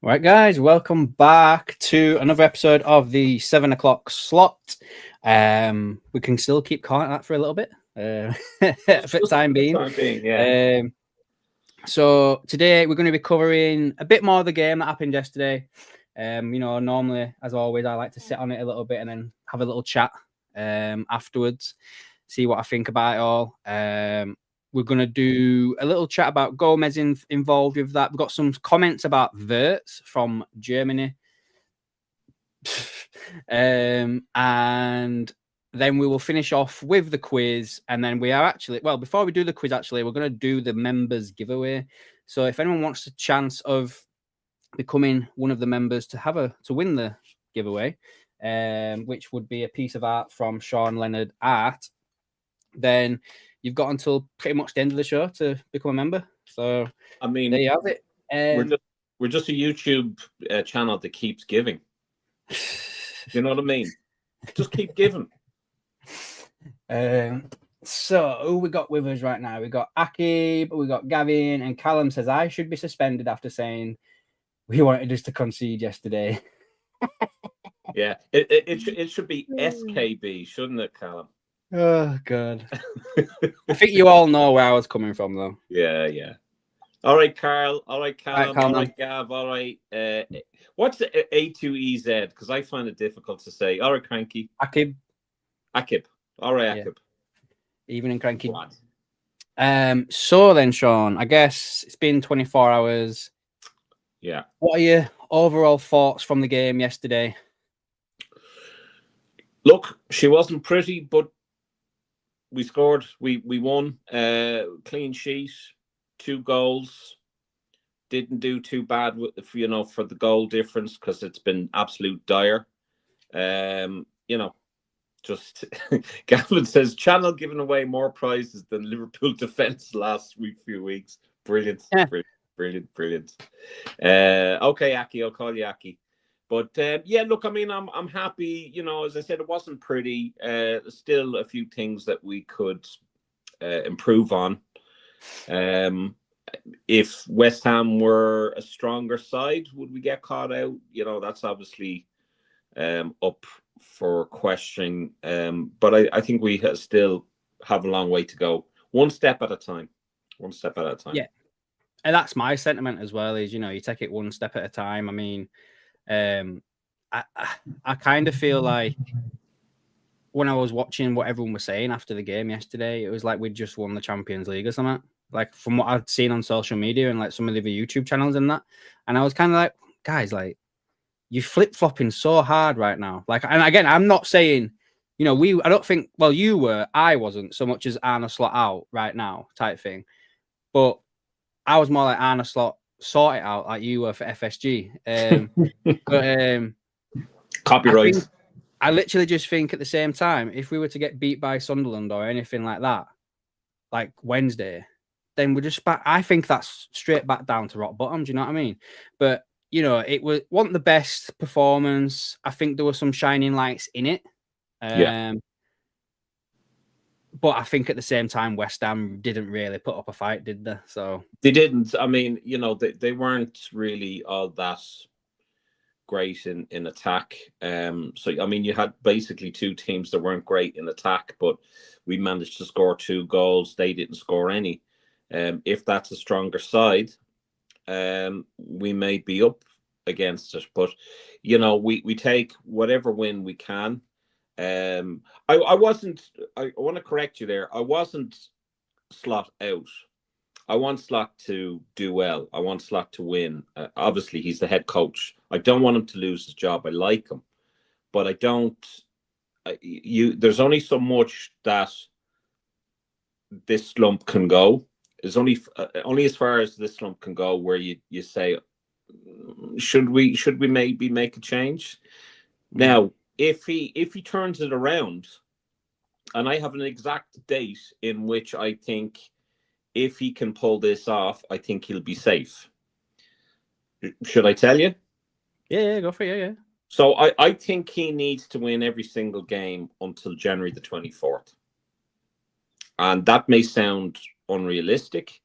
Right, guys, welcome back to another episode of the 7 o'clock slot. We can still keep calling that for a little bit, for the time being. So today we're going to be covering a bit more of the game that happened yesterday. Normally, as always, I like to sit on it a little bit and then have a little chat afterwards, see what I think about it all. We're going to do a little chat about Gomez involved with that. We've got some comments about Wirtz from Germany. And then we will finish off with the quiz. And then we are actually, before we do the quiz, we're going to do the members giveaway. So if anyone wants a chance of becoming one of the members to win the giveaway, which would be a piece of art from Sean Leonard Art, then you've got until pretty much the end of the show to become a member. So I mean, there you have it. We're just a YouTube channel that keeps giving. You know what I mean? Just keep giving. So who we got with us right now? We got Akib, we got Gavin, and Callum says I should be suspended after saying we wanted us to concede yesterday. Yeah, it should be SKB, shouldn't it, Callum? Oh God. I think you all know where I was coming from, though. Yeah. All right, Carl. All right, Callum. All right, Gav. All right. What's the A2EZ? Because I find it difficult to say. All right, Cranky. Akib. All right, Akib. Yeah. Even in Cranky. So then, Sean, I guess it's been 24 hours. Yeah. What are your overall thoughts from the game yesterday? Look, she wasn't pretty, but we scored. We won. Clean sheet, 2 goals. Didn't do too bad for the goal difference because it's been absolute dire. Just Gavin says Channel giving away more prizes than Liverpool defense last few weeks. Brilliant. Okay, Aki, I'll call you Aki. But look, I mean, I'm happy. As I said, it wasn't pretty. Still a few things that we could improve on. If West Ham were a stronger side, would we get caught out? That's obviously up for questioning. But I think we still have a long way to go. One step at a time. Yeah, and that's my sentiment as well. Is you take it one step at a time. I mean. I kind of feel like when I was watching what everyone was saying after the game yesterday, it was like we'd just won the Champions League or something. Like from what I'd seen on social media and like some of the YouTube channels and that. And I was kind of like, guys, like you're flip-flopping so hard right now. Like, and again, I'm not saying, I don't think, you were, I wasn't so much as Arne Slot out right now type thing. But I was more like Arne Slot sort it out like you were for FSG. But copyright. I literally just think at the same time, if we were to get beat by Sunderland or anything like that, like Wednesday, then we're just back. I think that's straight back down to rock bottom. Do you know what I mean? But it wasn't the best performance. I think there were some shining lights in it. But I think at the same time, West Ham didn't really put up a fight, did they? So they didn't. I mean, they weren't really all that great in attack. So I mean, you had basically 2 teams that weren't great in attack, but we managed to score 2 goals. They didn't score any. If that's a stronger side, we may be up against it. But we take whatever win we can. I want to correct you there. I wasn't Slot out. I want Slot to do well. I want Slot to win. Obviously, he's the head coach. I don't want him to lose his job. I like him, but I don't. There's only so much that this slump can go. There's only as far as this slump can go, where you say, should we maybe make a change now? If he turns it around, and I have an exact date in which I think if he can pull this off, I think he'll be safe. Should I tell you? Yeah, go for it. Yeah. So I think he needs to win every single game until January the 24th. And that may sound unrealistic,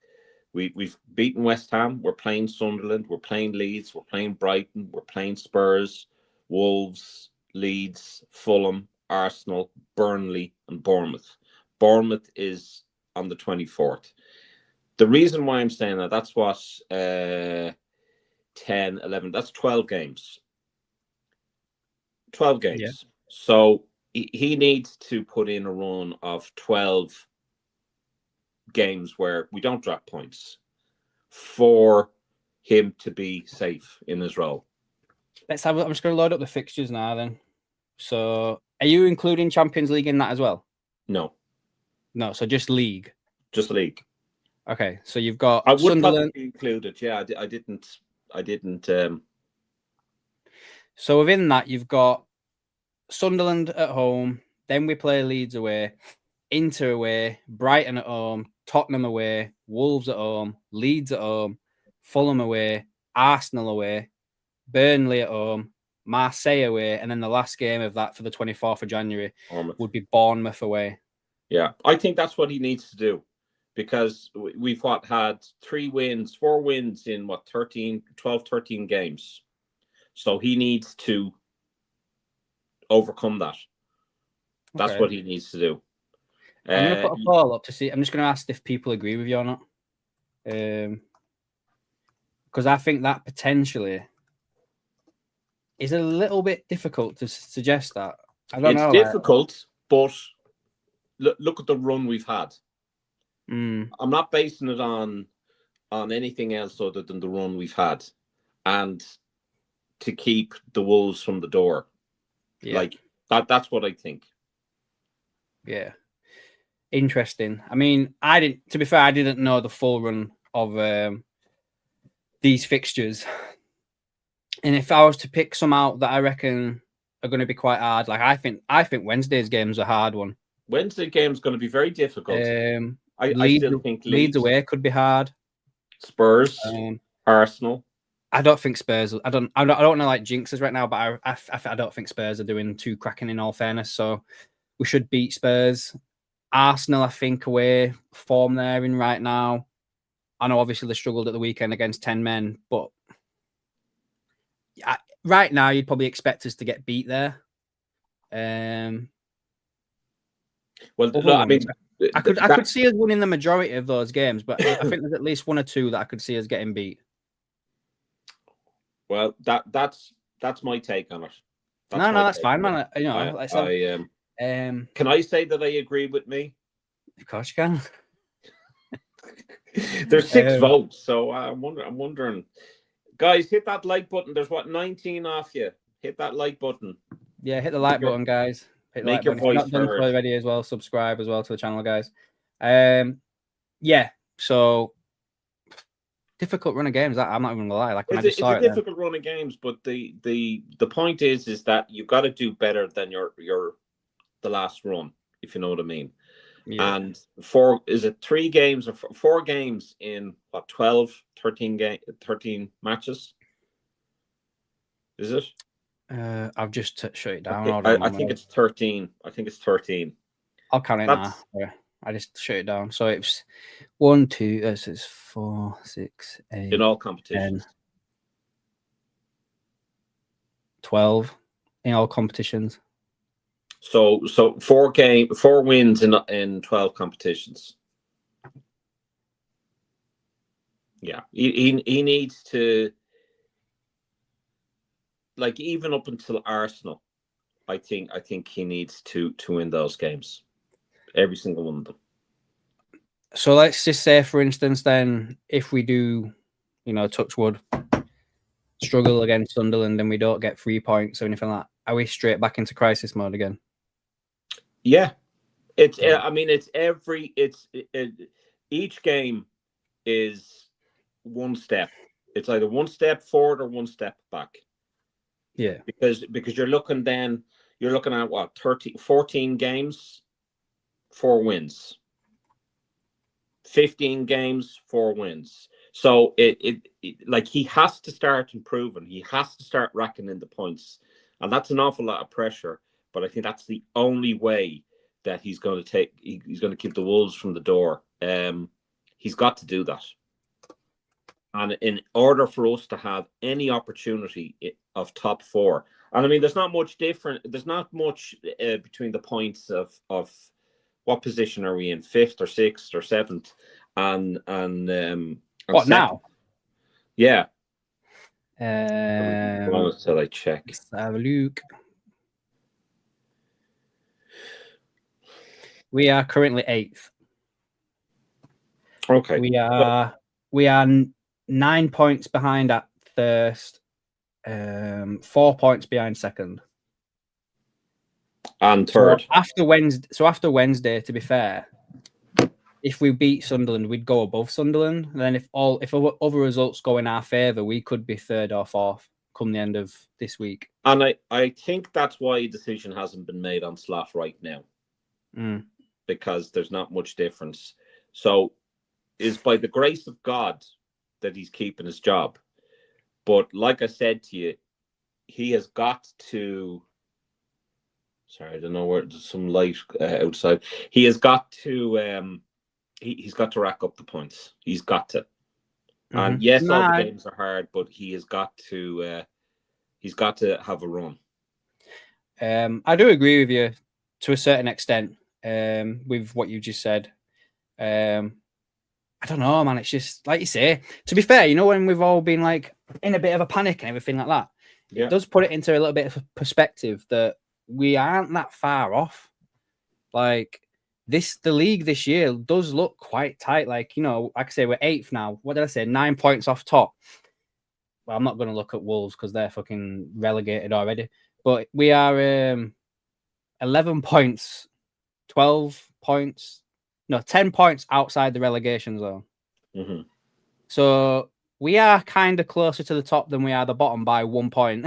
We've beaten West Ham. We're playing Sunderland. We're playing Leeds. We're playing Brighton. We're playing Spurs, Wolves, Leeds, Fulham, Arsenal, Burnley, and Bournemouth. Bournemouth is on the 24th. The reason why I'm saying that's what 10, 11, that's 12 games. 12 games. Yeah. So he needs to put in a run of 12 games where we don't drop points for him to be safe in his role. I'm just going to load up the fixtures now then. So are you including Champions League in that as well? No, so just league. Just league. Okay, so you've got I would Sunderland probably include it. Yeah, I didn't. So within that, you've got Sunderland at home. Then we play Leeds away, Inter away, Brighton at home, Tottenham away, Wolves at home, Leeds at home, Fulham away, Arsenal away, Burnley at home, Marseille away, and then the last game of that for the 24th of January would be Bournemouth away. Yeah, I think that's what he needs to do, because we've had 4 wins in 12, 13 games. So he needs to overcome that. That's what he needs to do. I'm going to put a poll up to see. I'm just going to ask if people agree with you or not. Because I think that potentially is a little bit difficult to suggest that. I don't know. It's difficult, but look at the run we've had. I'm not basing it on anything else other than the run we've had, and to keep the Wolves from the door. Yeah. Like that's what I think. Yeah. Interesting. I mean, to be fair, I didn't know the full run of these fixtures. And if I was to pick some out that I reckon are going to be quite hard, like I think Wednesday's game's a hard one. Wednesday game's going to be very difficult. I still think Leeds away could be hard. Spurs, Arsenal. I don't think Spurs. I don't want to like jinx us right now, but I don't think Spurs are doing too cracking in all fairness. So we should beat Spurs. Arsenal, I think, away form they're in right now. I know obviously they struggled at the weekend against 10 men, but right now you'd probably expect us to get beat there. Well, no, I mean, I could see us winning the majority of those games, but I think there's at least 1 or 2 that I could see us getting beat. Well, that's my take on it. That's fine, man. Can I say that I agree with me? Of course you can. There's 6 votes, so I'm wondering. Guys, hit that like button. There's 19 off you. Hit that like button. Yeah, hit the like button, guys. Make your voice heard. If you're not done already as well, subscribe as well to the channel, guys. Yeah, so difficult run of games. I'm not even gonna lie. Like it's a difficult run of games, but the point is that you've got to do better than the last run, if you know what I mean. Yeah. And 3 games or 4 games in 12, 13 matches? Is it? I've just shut it down. Okay. I think it's 13. I'll count it now. Yeah, I just shut it down. So it's 1, 2, it's 4, 6, 8 in all competitions. 10, 12 in all competitions. So 4 wins in 12 competitions. Yeah, he needs to, like, even up until Arsenal, I think he needs to win those games, every single one of them. So let's just say, for instance, then if we do, touch wood, struggle against Sunderland and we don't get 3 points or anything like that, are we straight back into crisis mode again? Yeah, it's. I mean, each game is 1 step. It's either 1 step forward or 1 step back. Yeah, because you're looking at what, 14 games, 4 wins. 15 games, 4 wins. So it like he has to start improving. He has to start racking in the points, and that's an awful lot of pressure. But I think that's the only way that he's going to keep the Wolves from the door. He's got to do that. And in order for us to have any opportunity of top 4, and I mean, there's not much different. There's not much between the points of what position are we in, 5th or 6th or 7th, and what second. now? Yeah. Until I check. Let's have a look. We are currently 8th. Okay. We are 9 points behind at first, 4 points behind second, and third. So after Wednesday, to be fair, if we beat Sunderland, we'd go above Sunderland. And then if other results go in our favour, we could be 3rd or 4th come the end of this week. And I think that's why a decision hasn't been made on Slav right now. Because there's not much difference. So it's by the grace of God that he's keeping his job. But like I said to you, he has got to... Sorry, I don't know where there's some light outside. He has got to... He's got to rack up the points. He's got to. And yes, all the games are hard, but he has got to... he's got to have a run. I do agree with you to a certain extent with what you just said. I don't know, man. It's just like you say. To be fair, you know, when we've all been like in a bit of a panic and everything like that, it does put it into a little bit of perspective that we aren't that far off. Like the league this year does look quite tight. Like, you know, like I say, we're 8th now. What did I say? 9 points off top. Well, I'm not going to look at Wolves because they're fucking relegated already. But we are 11 points, 12 points. No, 10 points outside the relegation zone. So we are kind of closer to the top than we are the bottom by 1 point.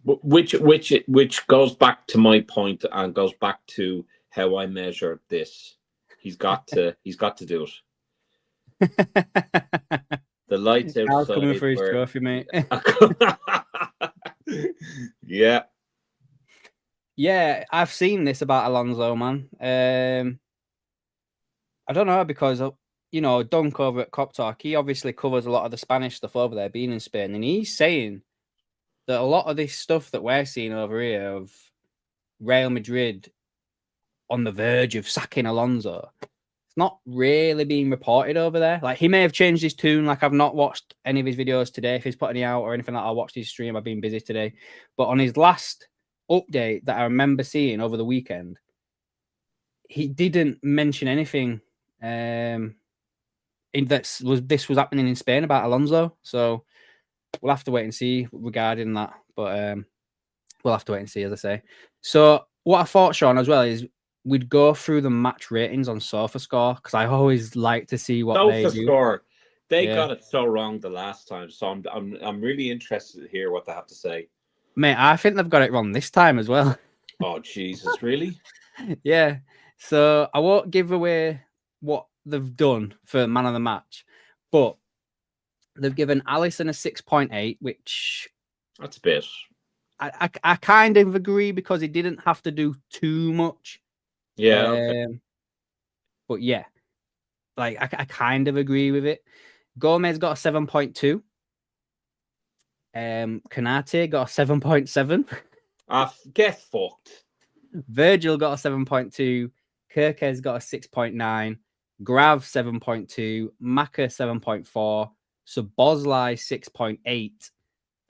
which goes back to my point and goes back to how I measure this. He's got to do it. The lights outside. Coming for his trophy, mate. Yeah, I've seen this about Alonso, man. I don't know, because, you know, Dunk over at Cop Talk, he obviously covers a lot of the Spanish stuff over there, being in Spain, and he's saying that a lot of this stuff that we're seeing over here of Real Madrid on the verge of sacking Alonso, it's not really being reported over there. Like, he may have changed his tune. Like, I've not watched any of his videos today. If he's put any out or anything like that, I watched his stream. I've been busy today. But on his last update that I remember seeing over the weekend, he didn't mention anything this was happening in Spain about Alonso. So we'll have to wait and see regarding that. But we'll have to wait and see, as I say. So what I thought, Sean, as well, is we'd go through the match ratings on SofaScore, because I always like to see what they do. SofaScore, they got it so wrong the last time. So I'm really interested to hear what they have to say. Mate, I think they've got it wrong this time as well. Oh, Jesus, really? Yeah. So I won't give away what they've done for man of the match, but they've given Alisson a 6.8, which... That's a bit... I kind of agree, because he didn't have to do too much. Yeah. Okay. But yeah, like I kind of agree with it. Gomez got a 7.2. Kanate got a 7.7. Get fucked. Virgil got a 7.2. Kirkez got a 6.9. Grav 7.2. Maka 7.4. Szoboszlai 6.8.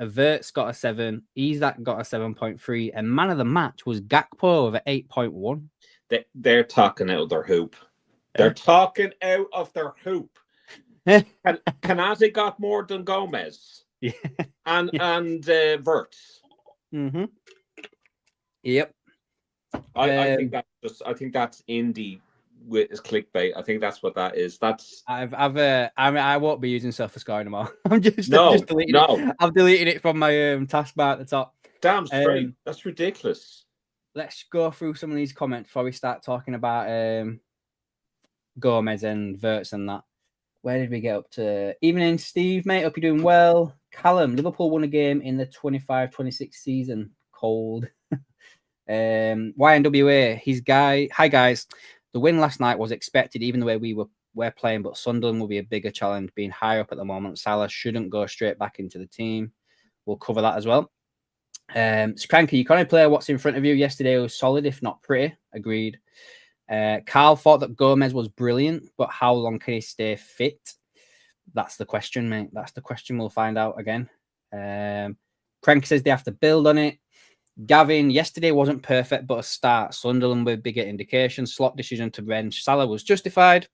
Avert's got a 7. Isak got a 7.3. And man of the match was Gakpo with an 8.1. They're talking out of their hoop. They're talking out of their hoop. Kanate got more than Gomez. Yeah. And Wirtz. Mm-hmm. Yep. I think that's indie with his clickbait. I think that's what that is. I won't be using SofaScore anymore. I'm just deleting it. I've deleted it from my taskbar at the top. Damn straight. That's ridiculous. Let's go through some of these comments before we start talking about Gomez and Wirtz and that. Where did we get up to? Evening, Steve, mate. Hope you're doing well. Callum, Liverpool won a game in the 25-26 season. Cold. YNWA, hi guys. The win last night was expected, even the way we were we're playing, but Sunderland will be a bigger challenge, being higher up at the moment. Salah shouldn't go straight back into the team. We'll cover that as well. So Cranky, you can't play what's in front of you. Yesterday was solid, if not pretty. Agreed. Carl thought that Gomez was brilliant, but how long can he stay fit? That's the question, mate. That's the question. We'll find out again. Cranky says they have to build on it. Gavin, yesterday wasn't perfect, but a start. Sunderland with bigger indications. Slot decision to bench Salah was justified,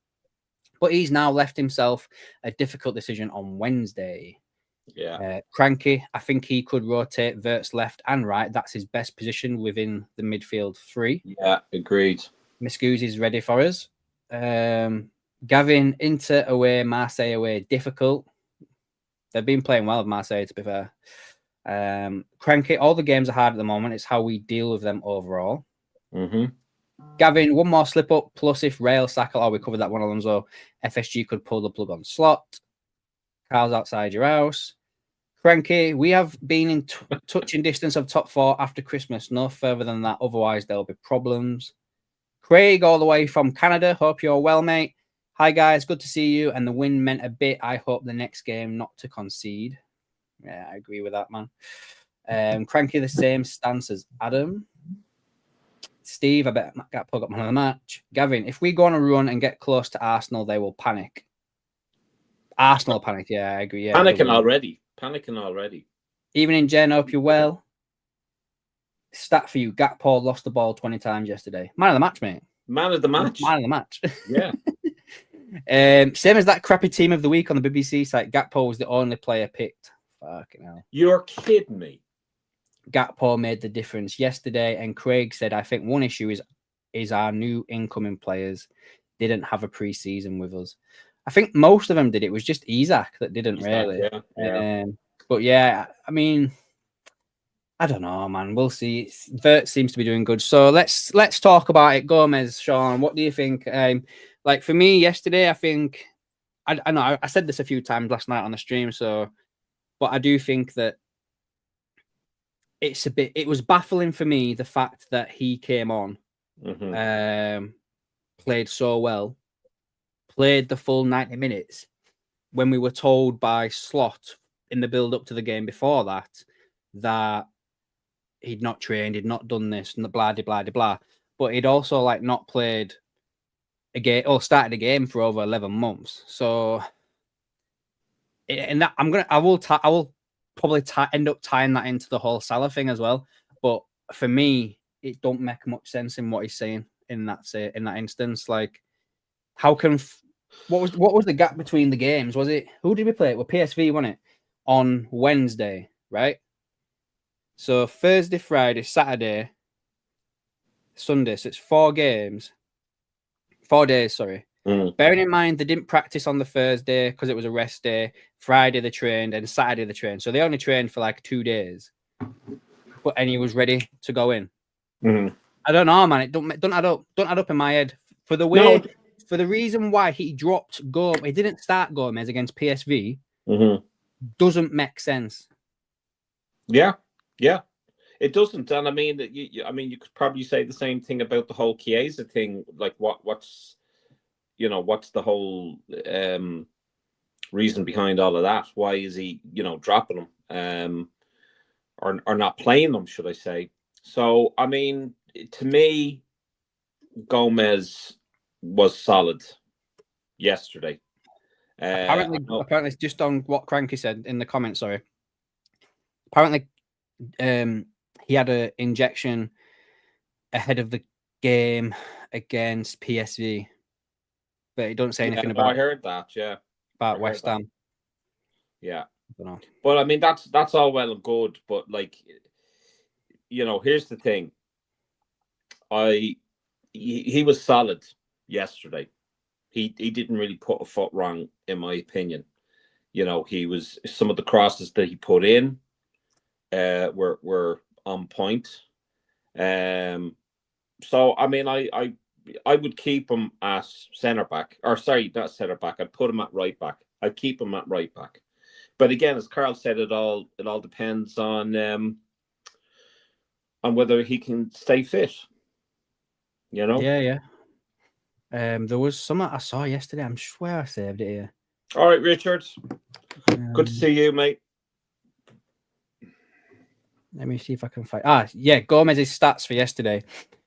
but he's now left himself a difficult decision on Wednesday. Yeah. Cranky, I think he could rotate Wirtz left and right. That's his best position within the midfield three. Yeah, agreed. Miss Goose is ready for us. Gavin, Inter away, Marseille away, difficult. They've been playing well with Marseille, to be fair. Cranky, all the games are hard at the moment. It's how we deal with them overall. Mm-hmm. Gavin, one more slip up. Plus, if Rail, Saka, we covered that one, Alonso, FSG could pull the plug on Slot. Carl's outside your house. Cranky, we have been in touching distance of top 4 after Christmas. No further than that. Otherwise, there'll be problems. Craig, all the way from Canada. Hope you're well, mate. Hi, guys. Good to see you. And the win meant a bit. I hope the next game not to concede. Yeah, I agree with that, man. Cranky, the same stance as Adam. Steve, I bet Gakpo got man of the match. Gavin, if we go on a run and get close to Arsenal, they will panic. Arsenal panic, yeah, I agree. Yeah, Panicking already. Even in Jen, hope you're well. Stat for you, Gakpo lost the ball 20 times yesterday. Man of the match, mate. Man of the match. Man of the match. Yeah. Same as that crappy team of the week on the BBC site. Gakpo was the only player picked. Fucking hell. You're kidding me. Gakpo made the difference yesterday, and Craig said, I think one issue is our new incoming players didn't have a pre-season with us. I think most of them did. It was just Isaac that didn't really. Yeah. But yeah, I mean, I don't know, man. We'll see. Vert seems to be doing good. So let's talk about it. Gomez, Sean, what do you think? Like for me yesterday, I think I know I said this a few times last night on the stream. But I do think that it was baffling for me, the fact that he came on, played so well, played the full 90 minutes when we were told by Slot in the build up to the game before that he'd not trained, he'd not done this, and blah, blah, blah, blah. But he'd also not played a game or started a game for over 11 months. So, and that I will probably end up tying that into the whole Salah thing as well. But for me, it don't make much sense in what he's saying in that instance. Like, how can what was the gap between the games? Was it who did we play? Well, PSV won it on Wednesday, right? So Thursday, Friday, Saturday, Sunday. So it's 4 games, 4 days. Sorry. Bearing in mind they didn't practice on the Thursday because it was a rest day. Friday they trained and Saturday they trained. So they only trained for 2 days. And he was ready to go in. I don't know, man. It don't add up. Don't add up in my head. For the reason why he dropped Gomez, he didn't start Gomez against PSV. Doesn't make sense. Yeah, it doesn't. And I mean, you could probably say the same thing about the whole Chiesa thing. Like, what's the whole reason behind all of that? Why is he, dropping them or not playing them, should I say? So, I mean, to me, Gomez was solid yesterday. Apparently, just on what Cranky said in the comments, sorry. Apparently, he had an injection ahead of the game against PSV. But he don't say anything about. I heard that, yeah. About West Ham. Yeah. I don't know. But I mean, that's all well and good. But here's the thing. He was solid yesterday. He didn't really put a foot wrong, in my opinion. He was, some of the crosses that he put in were on point. So I mean, I would keep him at centre back, or sorry, not centre back. I'd put him at right back. I'd keep him at right back. But again, as Carl said, it all depends on whether he can stay fit. Yeah. There was some I saw yesterday. I'm swear I saved it here. All right, Richard. Good to see you, mate. Let me see if I can find. Gomez's stats for yesterday: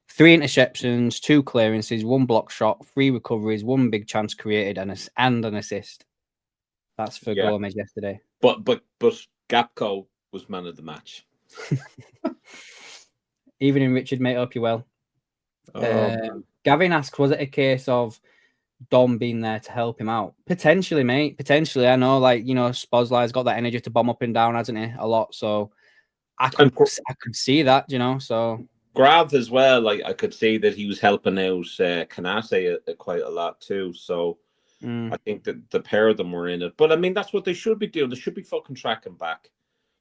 3 interceptions, 2 clearances, 1 block shot, 3 recoveries, 1 big chance created, and an assist. That's for Gomez yesterday. But Gapco was man of the match. Evening, Richard, mate. Hope you're well. Gavin asks, was it a case of Dom being there to help him out? Potentially, mate. Potentially. I know, Spozli's got that energy to bomb up and down, hasn't he? A lot. So I could see that, so. Grav as well, I could see that he was helping out Canate quite a lot too. So I think that the pair of them were in it. But I mean, that's what they should be doing. They should be fucking tracking back.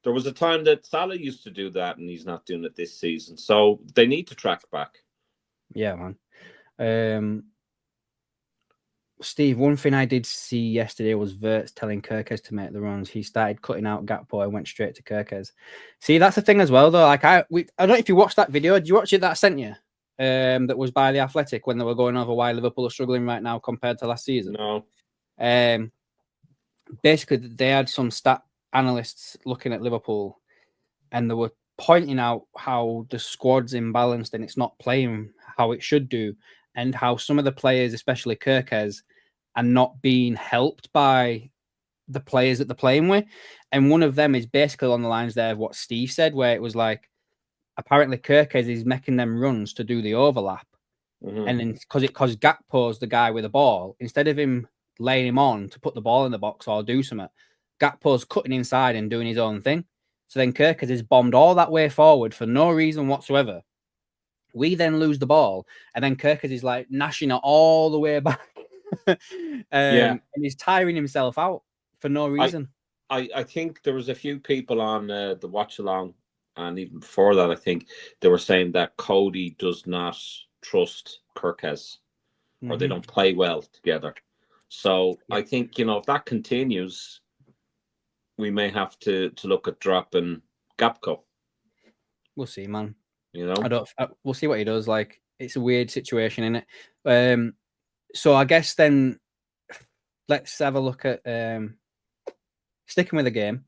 There was a time that Salah used to do that, and he's not doing it this season. So they need to track back. Yeah, man. Steve, one thing I did see yesterday was Wirtz telling Kirkes to make the runs. He started cutting out Gakpo and went straight to Kirkes. See, that's the thing as well, though. Like I don't know if you watched that video. Did you watch it that I sent you? That was by The Athletic when they were going over why Liverpool are struggling right now compared to last season. No. Basically, they had some stat analysts looking at Liverpool, and they were pointing out how the squad's imbalanced and it's not playing how it should do, and how some of the players, especially Kirkes, are not being helped by the players that they're playing with. And one of them is basically on the lines there of what Steve said, where it was like, apparently Kirkes is making them runs to do the overlap. And then because Gakpo's the guy with the ball, instead of him laying him on to put the ball in the box or do something, Gakpo's cutting inside and doing his own thing. So then Kirkes is bombed all that way forward for no reason whatsoever. We then lose the ball, and then Kirkes is like gnashing it all the way back. And he's tiring himself out for no reason. I think there was a few people on the watch along, and even before that, I think they were saying that Cody does not trust Kirkes, or they don't play well together. So I think, if that continues, we may have to look at dropping Gapco. We'll see, man. We'll see what he does. Like, it's a weird situation, isn't it? So I guess then let's have a look at sticking with the game.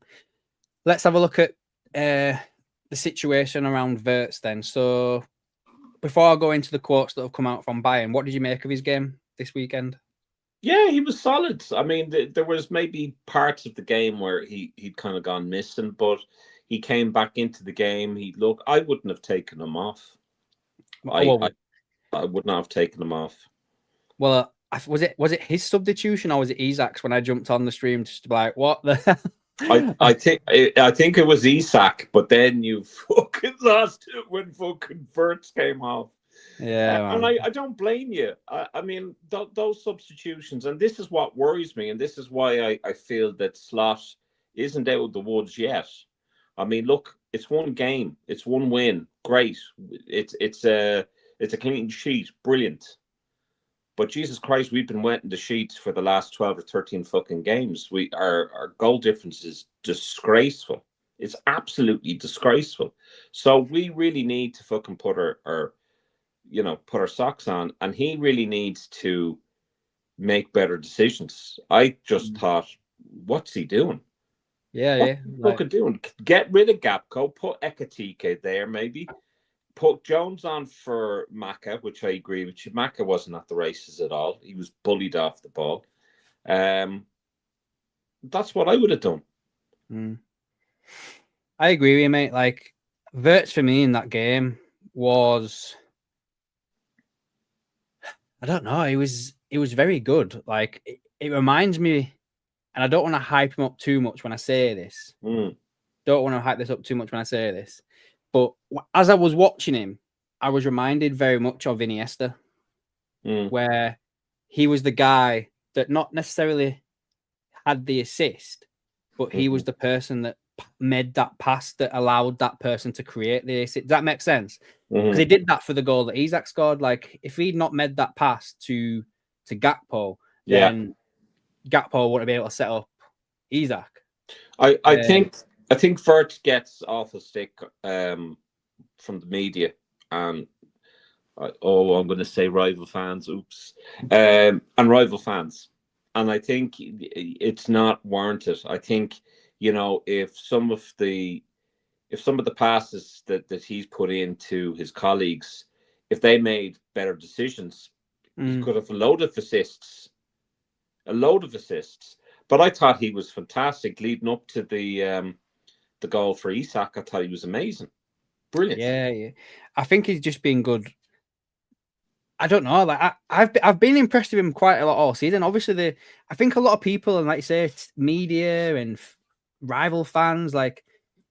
Let's have a look at the situation around Wirtz then. So before I go into the quotes that have come out from Bayern, what did you make of his game this weekend? Yeah, he was solid. I mean, there was maybe parts of the game where he'd kind of gone missing, but he came back into the game. I wouldn't have taken him off. I would not have taken him off. Well, was it his substitution or was it Isak's when I jumped on the stream just to be like, what the hell? I think it was Isak, but then you fucking lost it when fucking Wirtz came off. Yeah, and I don't blame you. I mean, those substitutions, and this is what worries me, and this is why I feel that Slot isn't out of the woods yet. I mean, look, it's one game, it's one win, great. It's a clean sheet, brilliant. But Jesus Christ, we've been wetting the sheets for the last 12 or 13 fucking games. Our goal difference is disgraceful. It's absolutely disgraceful. So we really need to fucking put our socks on, and he really needs to make better decisions. I just thought, what's he doing? Yeah. Fucking doing? Get rid of Gapco, put Ekatike there, maybe. Put Jones on for Maka, which I agree with you. Maka wasn't at the races at all. He was bullied off the ball. That's what I would have done. I agree with you, mate. Like, Wirtz for me in that game was, I don't know, it was very good. Like, it reminds me, and I don't want to hype him up too much when I say this. Don't want to hype this up too much when I say this. But as I was watching him, I was reminded very much of Iniesta, where he was the guy that not necessarily had the assist, but he was the person that made that pass that allowed that person to create the assist. Does that make sense? Because he did that for the goal that Isak scored. Like, if he'd not made that pass to Gakpo, then Gakpo wouldn't be able to set up Isak. I think Wirtz gets awful stick from the media, and I'm going to say rival fans. Oops. And rival fans. And I think it's not warranted. I think, if some of the passes that he's put into his colleagues, if they made better decisions, he could have a load of assists. But I thought he was fantastic leading up to the goal for Isak. I thought he was amazing. Brilliant. Yeah. I think he's just been good. I don't know. Like I've been impressed with him quite a lot all season. Obviously, I think a lot of people, and like you say, media and rival fans, like,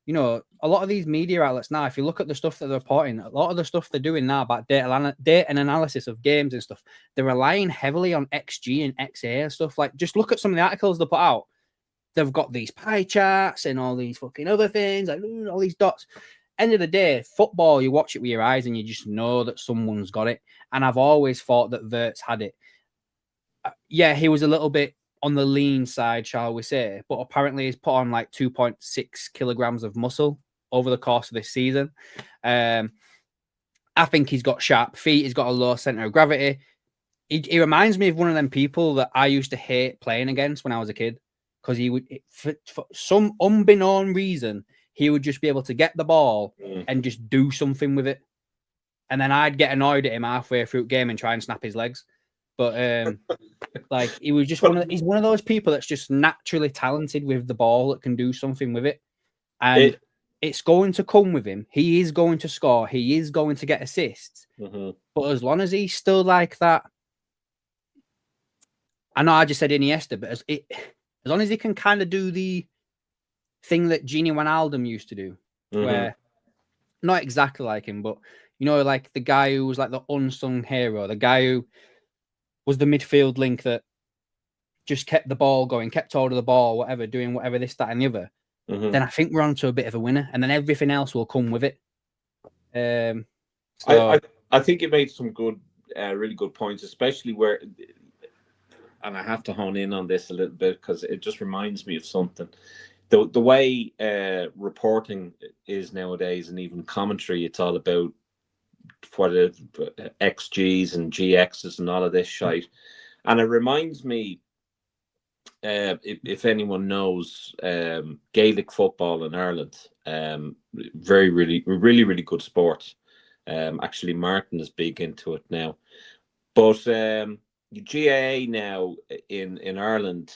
a lot of these media outlets now, if you look at the stuff that they're reporting, a lot of the stuff they're doing now about data and analysis of games and stuff, they're relying heavily on XG and XA and stuff. Like, just look at some of the articles they put out. They've got these pie charts and all these fucking other things, like all these dots. End of the day, football, you watch it with your eyes and you just know that someone's got it. And I've always thought that Wirtz had it. Yeah, he was a little bit on the lean side, shall we say, but apparently he's put on like 2.6 kilograms of muscle over the course of this season. I think he's got sharp feet. He's got a low center of gravity. He reminds me of one of them people that I used to hate playing against when I was a kid, because he would, for some unbeknown reason, he would just be able to get the ball and just do something with it. And then I'd get annoyed at him halfway through the game and try and snap his legs. But like, he was just he's one of those people that's just naturally talented with the ball, that can do something with it. And it's going to come with him. He is going to score. He is going to get assists. But as long as he's still like that, I know I just said Iniesta, but as long as he can kind of do the thing that Gini Wijnaldum used to do, where not exactly like him, but like the guy who was like the unsung hero, the guy who was the midfield link that just kept the ball going, kept hold of the ball, whatever, doing whatever, this, that, and the other. Then I think we're on to a bit of a winner, and then everything else will come with it. I think you made some good, really good points, especially where, and I have to hone in on this a little bit because it just reminds me of something. The way reporting is nowadays, and even commentary, it's all about XGs and GXs and all of this shite. And it reminds me, if anyone knows Gaelic football in Ireland, really good sport. Actually, Martin is big into it now. But GAA now in Ireland,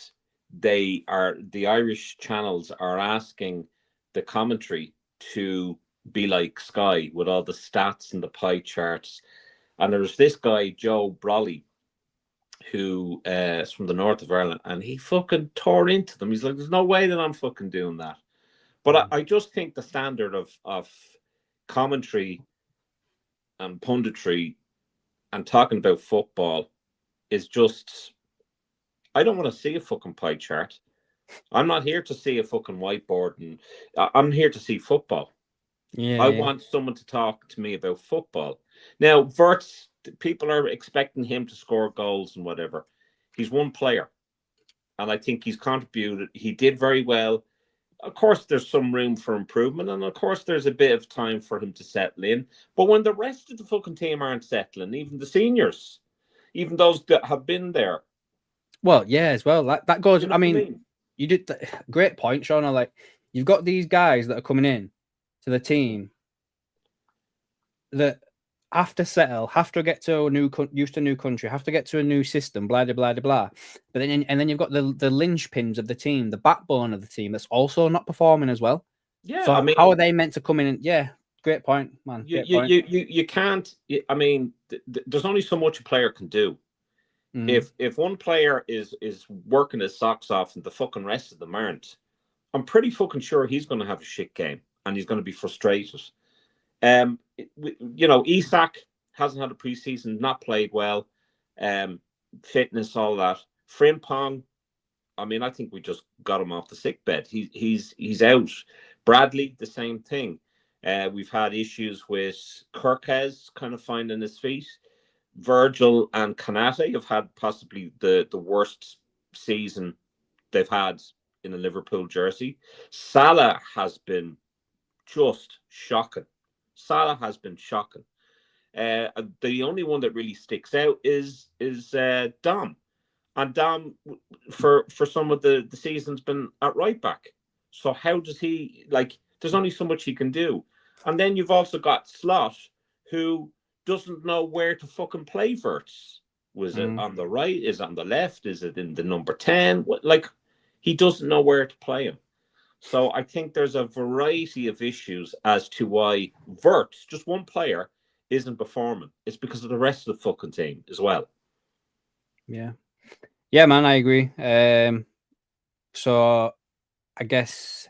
the Irish channels are asking the commentary to be like Sky with all the stats and the pie charts. And there's this guy, Joe Brolly, who is from the north of Ireland, and he fucking tore into them. He's like, there's no way that I'm fucking doing that. But I just think the standard of commentary and punditry and talking about football is just, I don't want to see a fucking pie chart. I'm not here to see a fucking whiteboard, and I'm here to see football. I want someone to talk to me about football. Now, Wirtz, people are expecting him to score goals and whatever. He's one player, and I think he's contributed. He did very well. Of course, there's some room for improvement, and of course, there's a bit of time for him to settle in. But when the rest of the fucking team aren't settling, even the seniors, even those that have been there. Well, yeah, as well. That goes. I mean, you did great point, Sean. Like, you've got these guys that are coming in to the team that have to settle, have to get to used to a new country, have to get to a new system, blah, blah, blah, blah. But then you've got the linchpins of the team, the backbone of the team that's also not performing as well. Yeah. So how are they meant to come in? And, yeah, great point, man. You can't. I mean, there's only so much a player can do. If one player is working his socks off and the fucking rest of them aren't, I'm pretty fucking sure he's going to have a shit game and he's going to be frustrated. Isak hasn't had a preseason, not played well. Fitness, all that. Frimpong, I mean, I think we just got him off the sick bed. He's out. Bradley, the same thing. We've had issues with Kirkes kind of finding his feet. Virgil and Kanate have had possibly the worst season they've had in a Liverpool jersey. Salah has been just shocking. The only one that really sticks out is Dom. And Dom, for some of the season's been at right back. So how does he, there's only so much he can do. And then you've also got Slot, who doesn't know where to fucking play Verts. Was it on the right? Is it on the left? Is it in the number 10? He doesn't know where to play him. So I think there's a variety of issues as to why Verts, just one player, isn't performing. It's because of the rest of the fucking team as well. Yeah, man, I agree. So I guess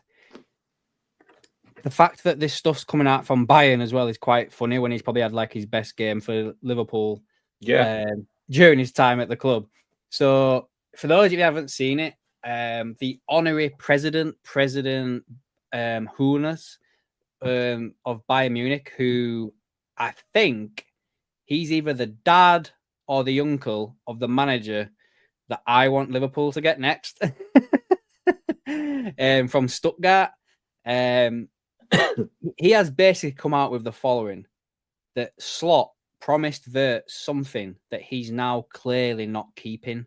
the fact that this stuff's coming out from Bayern as well is quite funny when he's probably had his best game for Liverpool during his time at the club. So for those of you who haven't seen it, the honorary President Hoeneß of Bayern Munich, who I think he's either the dad or the uncle of the manager that I want Liverpool to get next from Stuttgart. He has basically come out with the following: that Slot promised Vert something that he's now clearly not keeping.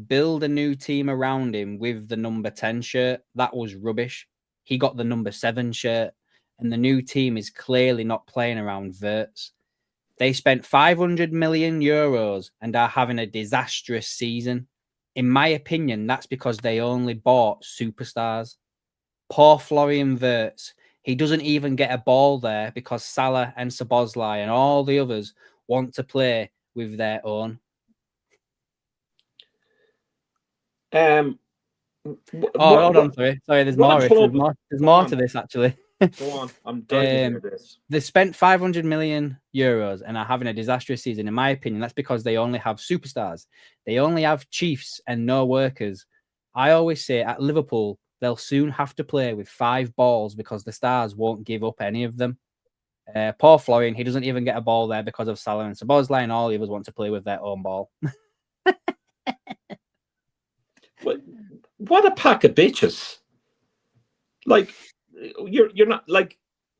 Build a new team around him with the number 10 shirt. That was rubbish. He got the number 7 shirt, and the new team is clearly not playing around Verts. They spent 500 million euros and are having a disastrous season. In my opinion, that's because they only bought superstars. Poor Florian Wirtz. He doesn't even get a ball there because Salah and Szoboszlai and all the others want to play with their own. Hold on, sorry, there's more. There's more to this, actually. Go on, I'm dying to hear this. They spent 500 million euros and are having a disastrous season. In my opinion, that's because they only have superstars. They only have chiefs and no workers. I always say at Liverpool, they'll soon have to play with 5 balls because the stars won't give up any of them. Poor Florian, he doesn't even get a ball there because of Salah and Szoboszlai, and all the others want to play with their own ball. What a pack of bitches! You're not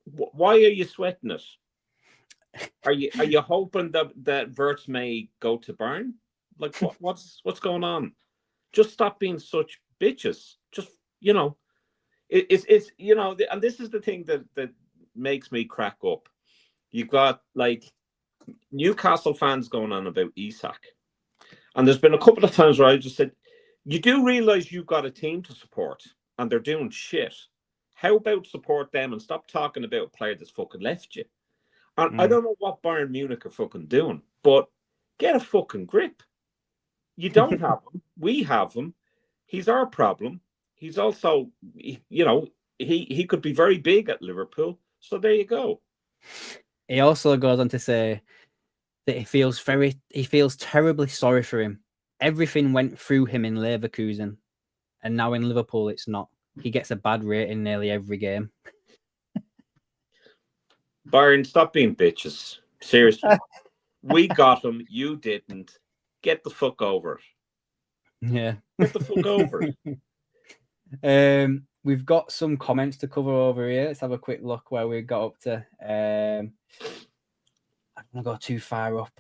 why are you sweating it? Are you hoping that Verts may go to Bayern? What's going on? Just stop being such bitches. Just it's and this is the thing that makes me crack up. You've got Newcastle fans going on about Isak, and there's been a couple of times where I just said, you do realize you've got a team to support and they're doing shit. How about support them and stop talking about a player that's fucking left you? And I don't know what Bayern Munich are fucking doing, but get a fucking grip. You don't have him. We have him. He's our problem. He's also, he could be very big at Liverpool. So there you go. He also goes on to say that he feels terribly sorry for him. Everything went through him in Leverkusen, and now in Liverpool it's not. He gets a bad rating nearly every game. Byron, stop being bitches. Seriously. We got him. You didn't. Get the fuck over it. Yeah. Get the fuck over it. We've got some comments to cover over here. Let's have a quick look where we got up to. I'm going to go too far up.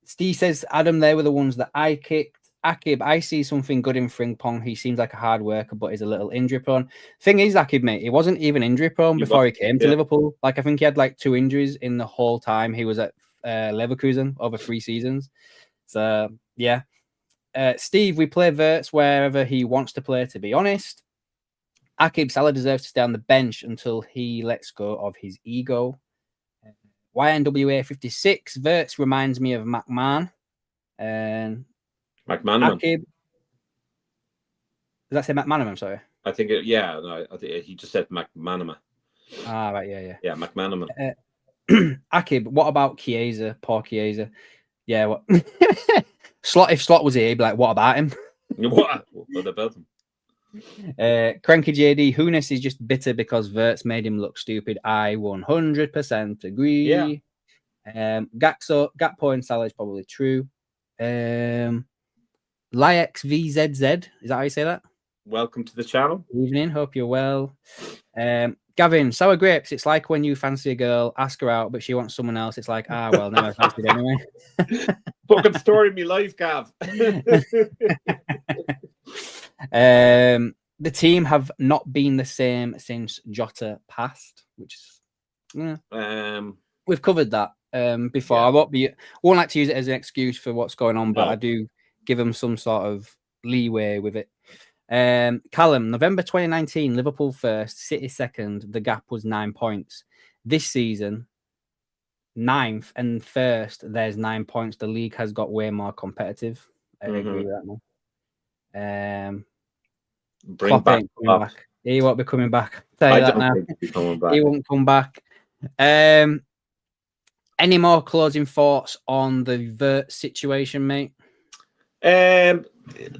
Steve says, Adam, they were the ones that I kicked. Akib, I see something good in Frimpong. He seems like a hard worker, but he's a little injury prone. Thing is, Akib, mate, he wasn't even injury prone before he came to Liverpool. I think he had 2 injuries in the whole time he was at Leverkusen over 3 seasons. So, yeah. Steve, we play Wirtz wherever he wants to play, to be honest. Akib, Salah deserves to stay on the bench until he lets go of his ego. YNWA 56, Wirtz reminds me of McMahon. McManaman. Akib, does that say McManaman? I'm sorry. I think I think he just said McManaman. Ah, right, yeah. Yeah, McManaman. Akib, what about Chiesa? Poor Chiesa. Yeah, what? If Slot was here, he'd be like, what about him? What about him? Cranky JD, Hoeneß is just bitter because Wirtz made him look stupid. I 100% agree. Yeah. Gakpo and Salah is probably true. Lyex VZZ, is that how you say that? Welcome to the channel. Good evening, hope you're well. Gavin, sour grapes. It's like when you fancy a girl, ask her out, but she wants someone else. It's like, well, never fancied anyway. Fucking story of my life, Gav. The team have not been the same since Jota passed, which is we've covered that before. Yeah. I won't like to use it as an excuse for what's going on, but I do give them some sort of leeway with it. Callum, November 2019, Liverpool first, City second. The gap was 9 points. This season, 9th and first, there's 9 points. The league has got way more competitive. I agree with that, man. Bring back. He won't be coming back. Tell you that now. Think he'll be coming back. He won't come back. Any more closing thoughts on the Vert situation, mate?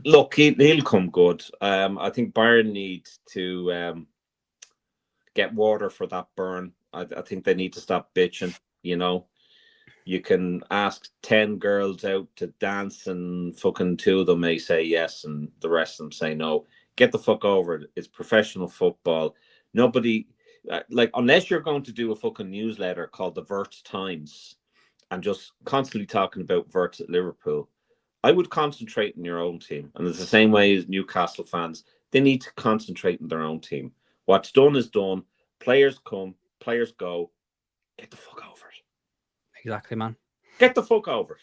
Look, he'll come good. I think Bayern need to get water for that burn. I think they need to stop bitching. You know, you can ask 10 girls out to dance, and fucking 2 of them may say yes, and the rest of them say no. Get the fuck over it. It's professional football. Nobody, unless you're going to do a fucking newsletter called the Vert Times and just constantly talking about Verts at Liverpool, I would concentrate on your own team. And it's the same way as Newcastle fans. They need to concentrate on their own team. What's done is done. Players come, players go. Get the fuck over it. Exactly, man. Get the fuck over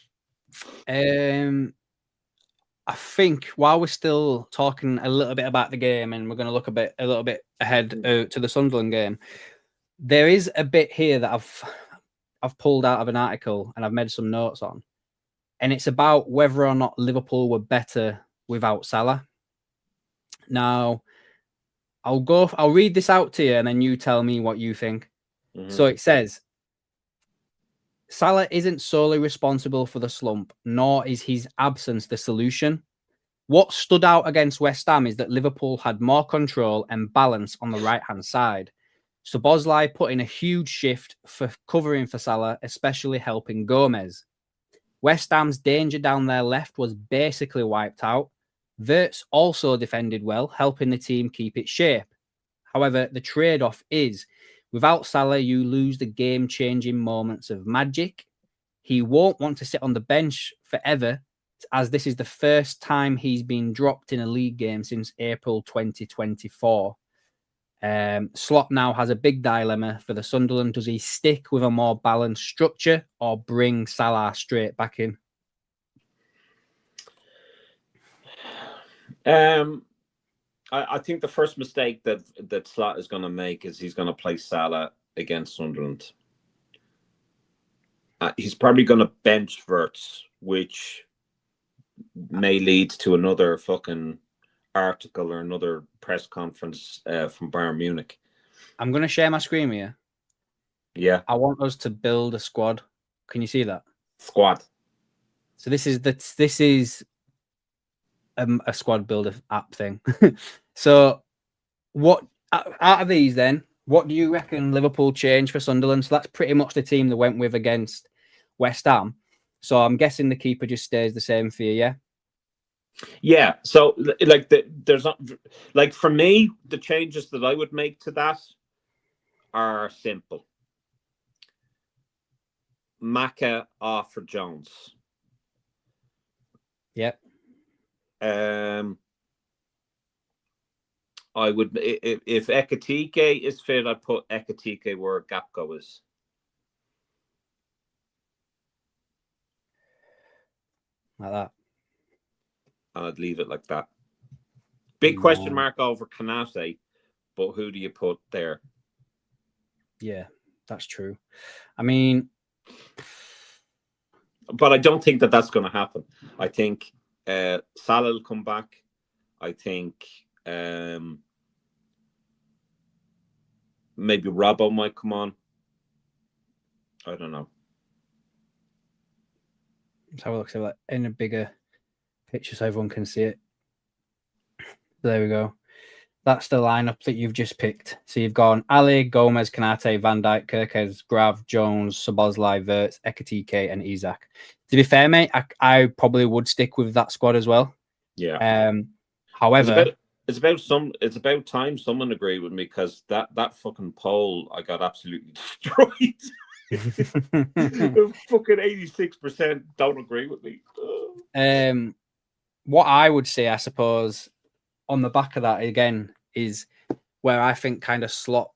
it. I think while we're still talking a little bit about the game, and we're going to look a little bit ahead to the Sunderland game, there is a bit here that I've pulled out of an article and I've made some notes on, and it's about whether or not Liverpool were better without Salah. Now, I'll read this out to you, and then you tell me what you think. So it says, Salah isn't solely responsible for the slump, nor is his absence the solution. What stood out against West Ham is that Liverpool had more control and balance on the right-hand side. Szoboszlai put in a huge shift for covering for Salah, especially helping Gomez. West Ham's danger down their left was basically wiped out. Wirtz also defended well, helping the team keep its shape. However, the trade-off is, without Salah, you lose the game-changing moments of magic. He won't want to sit on the bench forever, as this is the first time he's been dropped in a league game since April 2024. Slot now has a big dilemma for the Sunderland. Does he stick with a more balanced structure or bring Salah straight back in? I think the first mistake that Slot is going to make is he's going to play Salah against Sunderland. He's probably going to bench Wirtz, which may lead to another fucking article or another press conference from Bayern Munich. I'm going to share my screen with you. Yeah. I want us to build a squad. Can you see that? Squad. So this is a squad builder app thing. So what out of these then, what do you reckon Liverpool changed for Sunderland? So that's pretty much the team that went with against West Ham. So I'm guessing the keeper just stays the same for you, yeah? Yeah. So there's not, for me, the changes that I would make to that are simple. Maka off for Jones. Yep. I would, if Ekitike is fit, I'd put Ekitike where Gapco is. Like that. And I'd leave it like that. Big question mark over Kanate, but who do you put there? Yeah, that's true. I mean, but I don't think that's going to happen. I think Salah will come back. I think maybe Robbo might come on. I don't know. Let's have a look. So like in a bigger picture so everyone can see it. There we go. That's the lineup that you've just picked. So you've gone Ali, Gomez, Kanate, Van Dijk, Kirkes, Grav, Jones, Szoboszlai, Wirtz, Ekitike, and Isak. To be fair, mate, I probably would stick with that squad as well. Yeah. However, It's about time someone agreed with me, because that fucking poll I got absolutely destroyed. Fucking 86% don't agree with me. What I would say, I suppose, on the back of that again, is where I think kind of Slot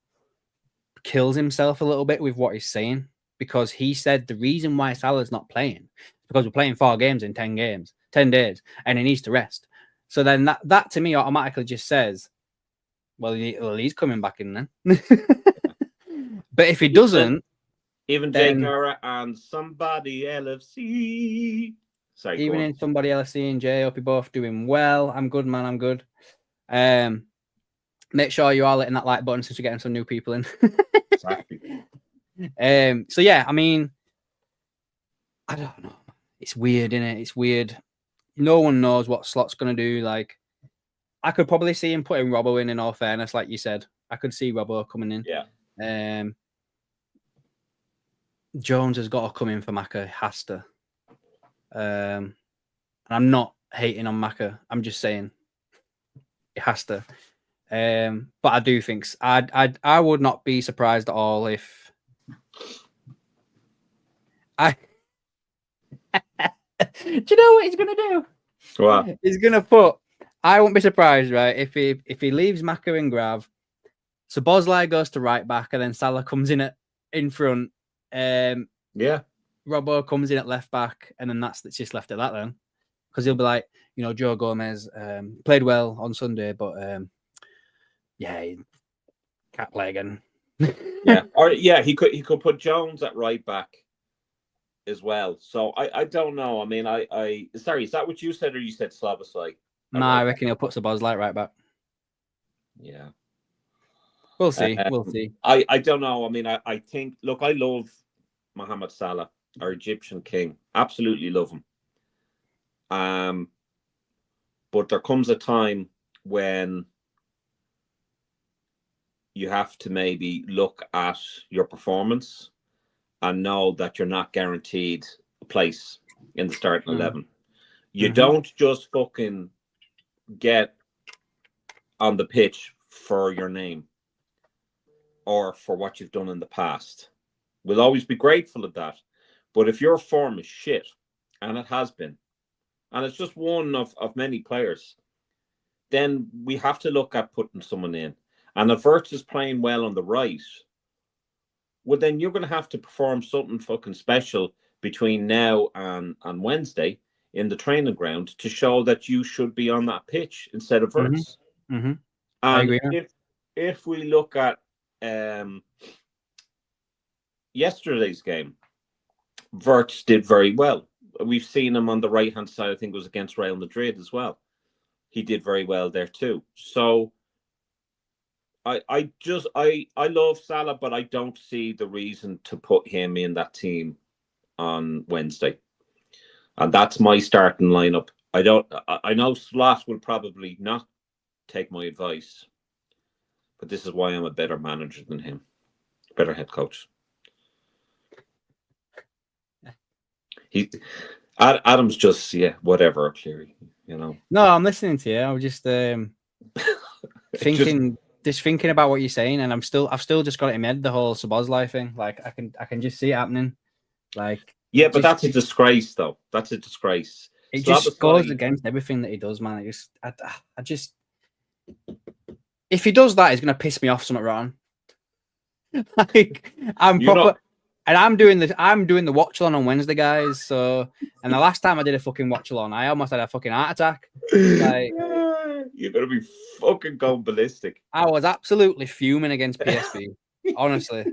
kills himself a little bit with what he's saying, because he said the reason why Salah's not playing is because we're playing 4 games in 10 days, and he needs to rest. So then that to me automatically just says, well, he's coming back in then. But if he doesn't, even Jay Gara and somebody LFC. Sorry, even in somebody LFC and Jay, hope you're both doing well. I'm good, man. I'm good. Make sure you are hitting that like button since we're getting some new people in. Exactly. So yeah, I mean, I don't know. It's weird, isn't it? It's weird. No one knows what Slot's gonna do. Like, I could probably see him putting Robbo in all fairness, like you said. I could see Robbo coming in. Yeah. Jones has got to come in for Maka. Has to. And I'm not hating on Maka. I'm just saying it has to. But I do think I would not be surprised at all if I. Do you know what he's gonna do? What? He's gonna put. I won't be surprised, right? If he leaves Maka and Grav, so Bosley goes to right back, and then Salah comes in front. Yeah. Robbo comes in at left back, and then that's just left at that then, because he'll be like, Joe Gomez played well on Sunday, but yeah, he can't play again. Yeah, he could put Jones at right back as well. So I don't know. I mean, sorry, is that what you said, or you said Slavosai? No, I reckon he'll put Szoboszlai right back. Yeah. We'll see. We'll see. I don't know. I mean, I think, look, I love Mohamed Salah, our Egyptian king. Absolutely love him. But there comes a time when you have to maybe look at your performance and know that you're not guaranteed a place in the starting 11. You don't just fucking get on the pitch for your name or for what you've done in the past. We'll always be grateful of that. But if your form is shit, and it has been, and it's just one of many players, then we have to look at putting someone in. And if Wirtz is playing well on the right, well, then you're going to have to perform something fucking special between now and Wednesday in the training ground to show that you should be on that pitch instead of Wirtz. And I agree. If we look at yesterday's game, Wirtz did very well. We've seen him on the right-hand side. I think it was against Real Madrid as well. He did very well there too. So I love Salah, but I don't see the reason to put him in that team on Wednesday. And that's my starting lineup. I know Slot will probably not take my advice, but this is why I'm a better manager than him, better head coach. Adam's just whatever, Cleary, No, I'm listening to you. I was just thinking about what you're saying, and I've still just got it in my head, the whole Szoboszlai thing. Like I can just see it happening. Like, yeah, but that's a disgrace, though. That's a disgrace. It just goes against everything that he does, man. I just if he does that, he's gonna piss me off something wrong. Like, I'm proper. And I'm doing the watch along on Wednesday, guys. So, and the last time I did a fucking watch along, I almost had a fucking heart attack. Like, you're gonna be fucking going ballistic. I was absolutely fuming against PSV, honestly.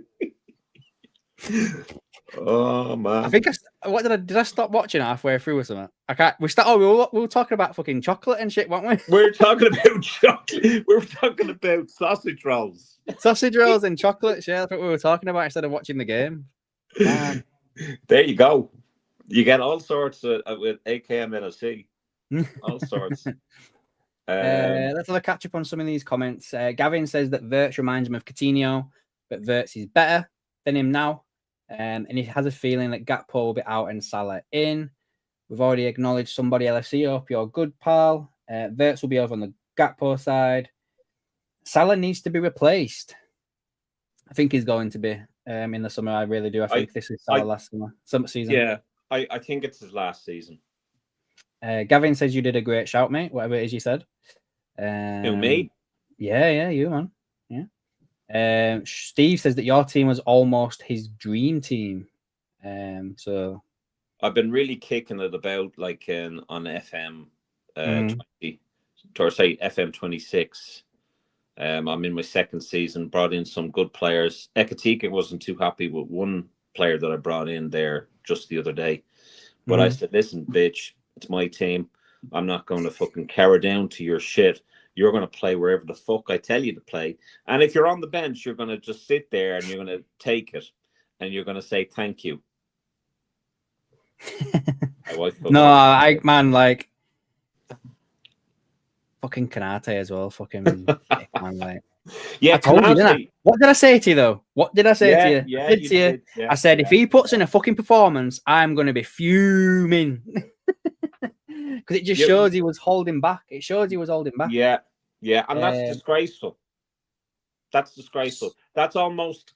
Oh man! I think did I stop watching halfway through or something? I can't. We were talking about fucking chocolate and shit, weren't we? We're talking about chocolate. We were talking about sausage rolls. Sausage rolls and chocolates. Yeah, that's what we were talking about instead of watching the game. Man. There you go. You get all sorts with AKM LFC. All sorts. Let's have a catch up on some of these comments. Gavin says that Wirtz reminds him of Coutinho, but Wirtz is better than him now. And he has a feeling that Gakpo will be out and Salah in. We've already acknowledged somebody LFC. Hope you're good, pal. Wirtz will be over on the Gakpo side, Salah needs to be replaced. I think he's going to be in the summer. I really do. I think this is Salah last summer season. Yeah, I think it's his last season. Gavin says you did a great shout, mate. Whatever it is you said. Me? Yeah, you, man. Yeah. Steve says that your team was almost his dream team. So I've been really kicking it about like on FM 20, or say FM 26. I'm in my second season, brought in some good players. Ekatika wasn't too happy with one player that I brought in there just the other day. But I said, listen, bitch, it's my team. I'm not going to fucking cower down to your shit. You're going to play wherever the fuck I tell you to play. And if you're on the bench, you're going to just sit there and you're going to take it. And you're going to say thank you. No, man, like fucking Kanate as well. Fucking man, like. Yeah, I told you, didn't I? What did I say to you though? What did I say to you? Yeah, I said to you. Yeah, I said if he puts in a fucking performance, I'm going to be fuming because it just shows he was holding back. It shows he was holding back. Yeah, and that's disgraceful. That's disgraceful. That's almost.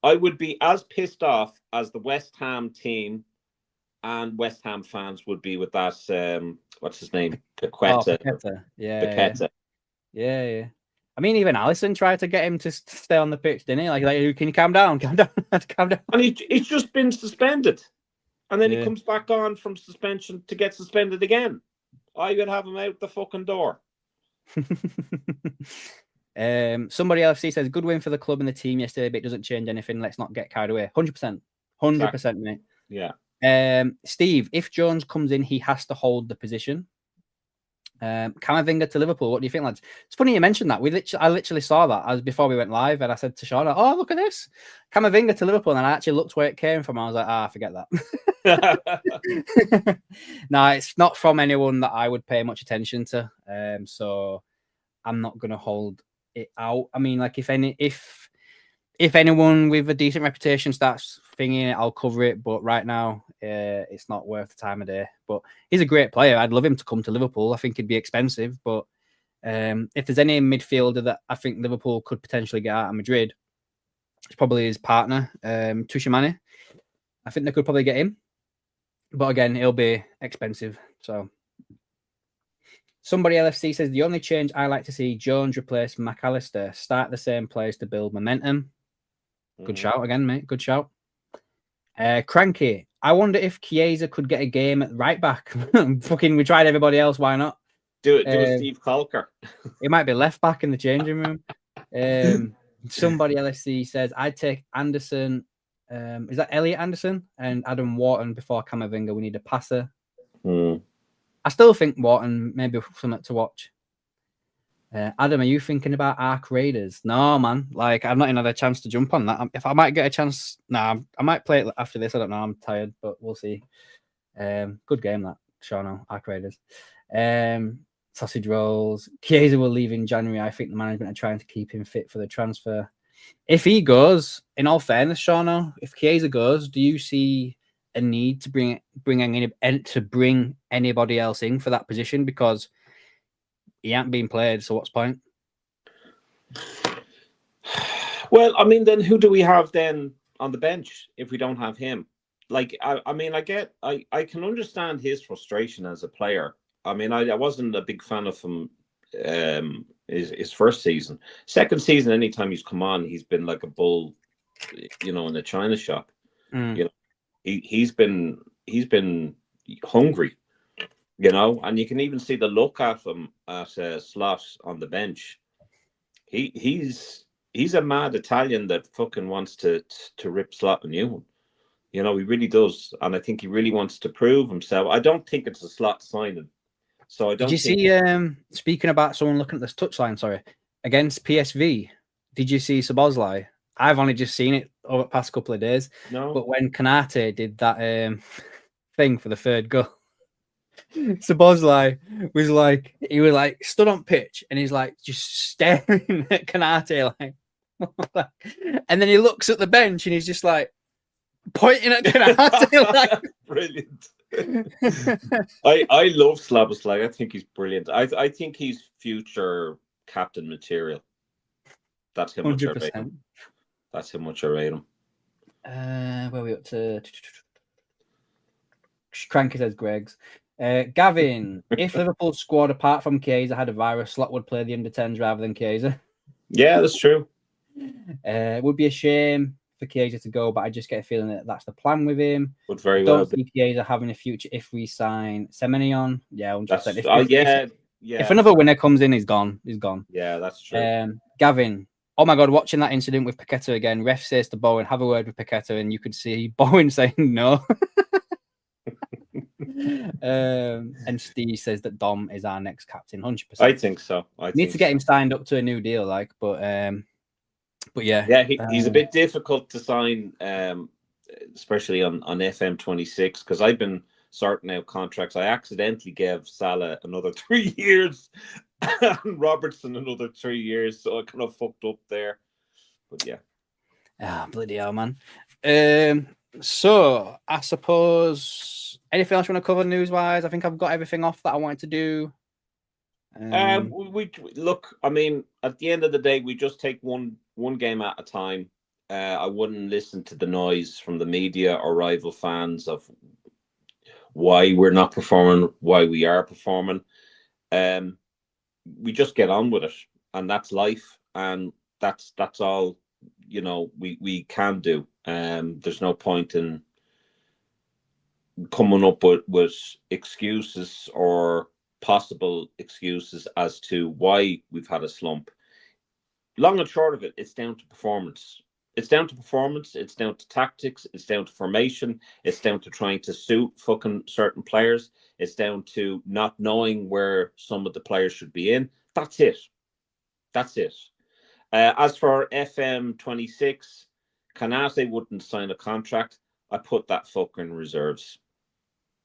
I would be as pissed off as the West Ham team and West Ham fans would be with that. What's his name? Paqueta. Paqueta. Yeah. I mean, even Alisson tried to get him to stay on the pitch, didn't he? Like, can you calm down? Calm down. And he's just been suspended. And then he comes back on from suspension to get suspended again. I would have him out the fucking door. Somebody else says, good win for the club and the team yesterday, but it doesn't change anything. Let's not get carried away. 100%. 100%, mate. Yeah. Steve, if Jones comes in, he has to hold the position. Camavinga to Liverpool. What do you think, lads? It's funny you mentioned that. I literally saw that as before we went live, and I said to Shauna, "Oh, look at this, Camavinga to Liverpool." And I actually looked where it came from. I was like, forget that. No, it's not from anyone that I would pay much attention to. So I'm not going to hold it out. I mean, like if anyone with a decent reputation starts thinking it, I'll cover it. But right now, it's not worth the time of day. But he's a great player. I'd love him to come to Liverpool. I think he'd be expensive. But if there's any midfielder that I think Liverpool could potentially get out of Madrid, it's probably his partner, Tushimane. I think they could probably get him. But again, he'll be expensive. So somebody LFC says, the only change I like to see, Jones replace McAllister. Start the same players to build momentum. Good shout again, mate. Good shout. Cranky. I wonder if Chiesa could get a game at right back. Fucking, we tried everybody else. Why not? Do it, Steve Colker. It might be left back in the changing room. Somebody LSC says, I'd take Anderson. Is that Elliot Anderson and Adam Wharton before Camavinga? We need a passer. I still think Wharton maybe something to watch. Adam, are you thinking about Arc Raiders? No, man. Like, I've not even had a chance to jump on that. If I might get a chance, I might play it after this. I don't know. I'm tired, but we'll see. Good game, that. Sure, no. Arc Raiders. Sausage rolls. Chiesa will leave in January. I think the management are trying to keep him fit for the transfer. If he goes, in all fairness, Shano, if Chiesa goes, do you see a need to bring anybody else in for that position? Because he ain't being played, so what's the point? Well, I mean, then who do we have then on the bench if we don't have him? Like, I mean, I can understand his frustration as a player. I mean, I wasn't a big fan of him his first season. Second season, anytime he's come on, he's been like a bull, in the china shop. You know, he's been hungry. And you can even see the look at him at Slot on the bench. He's a mad Italian that fucking wants to rip Slot a new one. He really does, and I think he really wants to prove himself. I don't think it's a Slot signing. So I don't. Did you see? Speaking about someone looking at this touchline, sorry, against PSV, did you see Szoboszlai? I've only just seen it over the past couple of days. No, but when Kanate did that thing for the third goal. Szoboszlai was like, he was like stood on pitch and he's like just staring at Kanate like, and then he looks at the bench and he's just like pointing at Kanate like brilliant. I love Szoboszlai. I think he's brilliant. I think he's future captain material. That's how much I rate him. That's how much I rate him. Where are we up to? Cranky says Greg's. Gavin, if Liverpool squad apart from Chiesa had a virus, Slot would play the under-10s rather than Chiesa. Yeah, that's true. It would be a shame for Chiesa to go, but I just get a feeling that that's the plan with him. Would very well be. Chiesa having a future if we sign Semenion. Yeah, 100%. If another winner comes in, he's gone. He's gone. Yeah, that's true. Gavin, oh my God, watching that incident with Paqueta again, ref says to Bowen, have a word with Paqueta, and you could see Bowen saying no. And Steve says that Dom is our next captain, 100%. I think so. Need to get him signed up to a new deal, but yeah. Yeah, he's a bit difficult to sign, especially on FM26, because I've been sorting out contracts. I accidentally gave Salah another 3 years and Robertson another 3 years, so I kind of fucked up there. But yeah. Bloody hell, man. So I suppose anything else you want to cover news-wise? I think I've got everything off that I wanted to do. We look. I mean, at the end of the day, we just take one game at a time. I wouldn't listen to the noise from the media or rival fans of why we're not performing, why we are performing. We just get on with it, and that's life, and that's all. We can do. There's no point in coming up with excuses or possible excuses as to why we've had a slump. Long and short of it, it's down to performance. It's down to tactics, it's down to formation, it's down to trying to suit fucking certain players, it's down to not knowing where some of the players should be in. That's it. As for FM26, Canate wouldn't sign a contract. I put that fucker in reserves.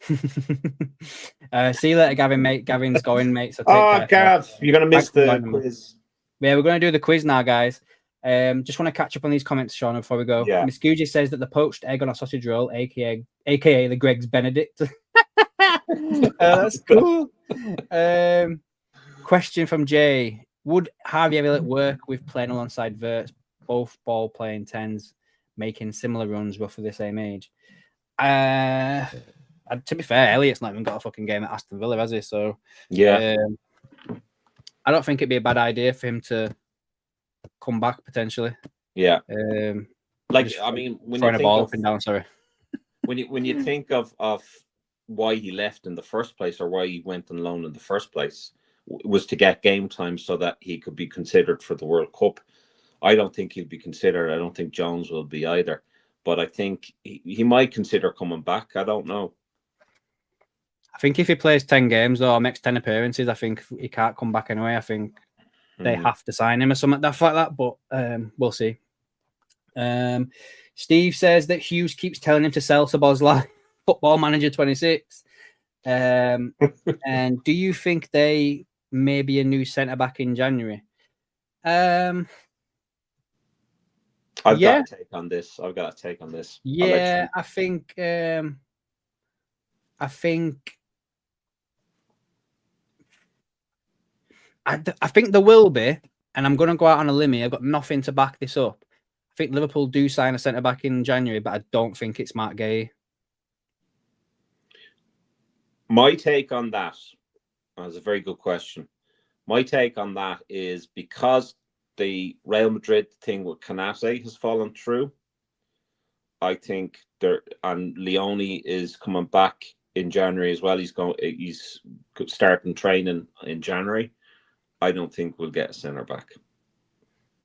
See you later, Gavin, mate. Gavin's going, mate. So Gav, you're going to miss the quiz. Yeah, we're going to do the quiz now, guys. Just want to catch up on these comments, Sean, before we go. Yeah. Miss Guji says that the poached egg on a sausage roll, aka the Greg's Benedict. That's cool. Question from Jay. Would Harvey Elliott work with playing alongside Wirtz, both ball playing 10s, making similar runs roughly the same age? To be fair, Elliott's not even got a fucking game at Aston Villa, has he? So yeah, I don't think it'd be a bad idea for him to come back potentially. Yeah. I mean, when throwing a ball up and down. Sorry. When you think of why he left in the first place, or why he went on loan in the first place, was to get game time so that he could be considered for the World Cup. I don't think he'll be considered. I don't think Jones will be either. But I think he might consider coming back. I don't know. I think if he plays 10 games or makes 10 appearances, I think he can't come back anyway. I think they have to sign him or something like that. But we'll see. Steve says that Hughes keeps telling him to sell Szoboszlai, Football Manager 26. And do you think they may be a new centre-back in January? I've got a take on this. Yeah, I think there will be, and I'm going to go out on a limb here. I've got nothing to back this up. I think Liverpool do sign a centre-back in January, but I don't think it's Mark Gay. My take on that's a very good question. My take on that is because the Real Madrid thing with Canate has fallen through, I think Leone is coming back in January as well. He's starting training in January. I don't think we'll get a centre back.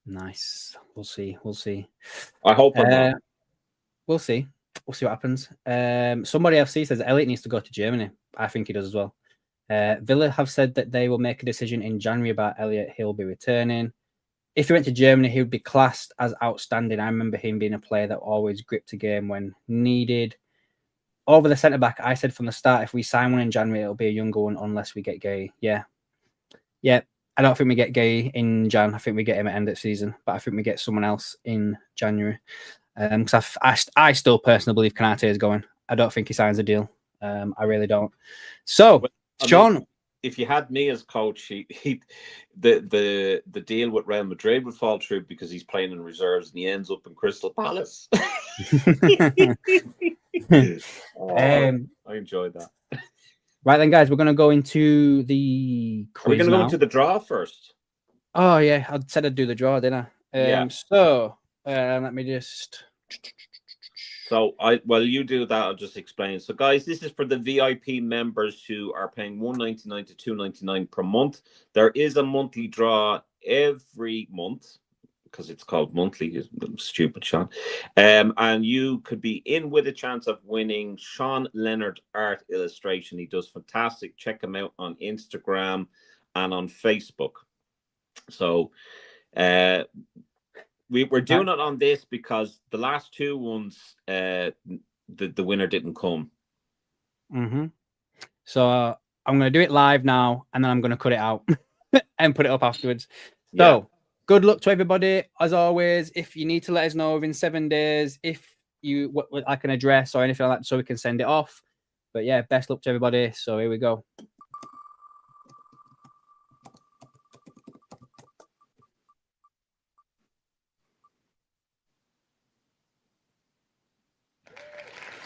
Nice. We'll see. I hope not. We'll see. We'll see what happens. Somebody else says Elliott needs to go to Germany. I think he does as well. Villa have said that they will make a decision in January about Elliott. He'll be returning. If he went to Germany, he would be classed as outstanding. I remember him being a player that always gripped a game when needed. Over the centre-back, I said from the start, if we sign one in January, it'll be a younger one unless we get Gay. Yeah. I don't think we get Gay in Jan. I think we get him at end of season, but I think we get someone else in January. Because I still personally believe Canate is going. I don't think he signs a deal. I really don't. So, Sean, if you had me as coach, the deal with Real Madrid would fall through because he's playing in reserves and he ends up in Crystal Palace. I enjoyed that. Right then, guys, we're going to go into the quiz. Are we going to go into the draw first? Oh yeah, I said I'd do the draw, didn't I? Yeah. So let me just. So while you do that, I'll just explain. So guys, this is for the VIP members who are paying $1.99 to $2.99 per month. There is a monthly draw every month because it's called monthly. Stupid, Sean. And you could be in with a chance of winning Sean Leonard art illustration. He does fantastic. Check him out on Instagram and on Facebook. So we're doing it on this because the last two ones, the winner didn't come. So I'm going to do it live now, and then I'm going to cut it out and put it up afterwards. So good luck to everybody. As always, if you need to let us know within 7 days, if you like an address or anything like that, so we can send it off. But yeah, best luck to everybody. So here we go.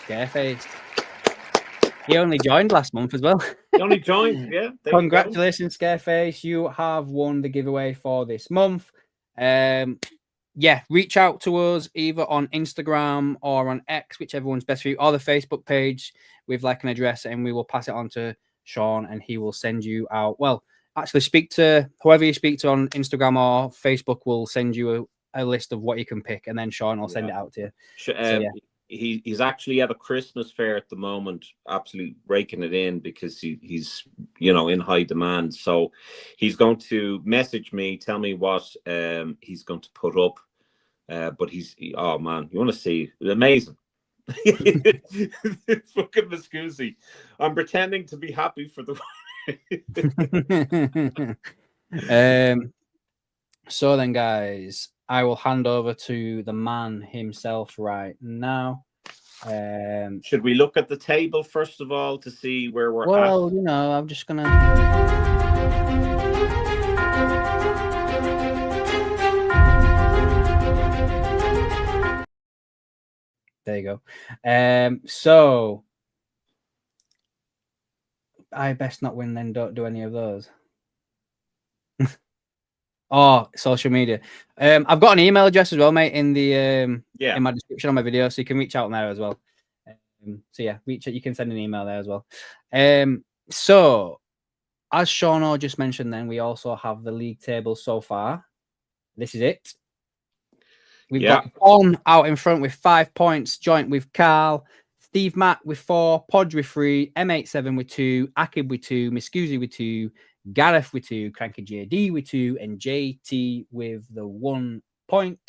Scareface. He only joined last month as well. He only joined, yeah. Congratulations, Scareface. You have won the giveaway for this month. Yeah, reach out to us either on Instagram or on X, whichever one's best for you, or the Facebook page with like an address, and we will pass it on to Sean and he will send you out. Well, actually speak to whoever you speak to on Instagram or Facebook will send you a list of what you can pick, and then Sean will send it out to you. So, yeah. He's actually at a Christmas fair at the moment, absolutely raking it in because he's in high demand. So he's going to message me, tell me what he's going to put up. But oh man, you want to see? Amazing. Fucking Muscusi. I'm pretending to be happy for the so then, guys, I will hand over to the man himself right now. Should we look at the table first of all to see where we're at? Well, I'm just gonna. There you go. So I best not win then. Don't do any of those. Oh, social media. I've got an email address as well, mate, in the in my description on my video, so you can reach out on there as well. So yeah, reach out. You can send an email there as well. So as Sean just mentioned, then we also have the league table so far. This is it. We've got On out in front with 5 points, joint with Carl, Steve Matt with 4, Podge with 3, M87 with 2, Akib with 2, Miscusi with 2, Gareth with 2, Cranky JD with 2, and JT with the 1 point.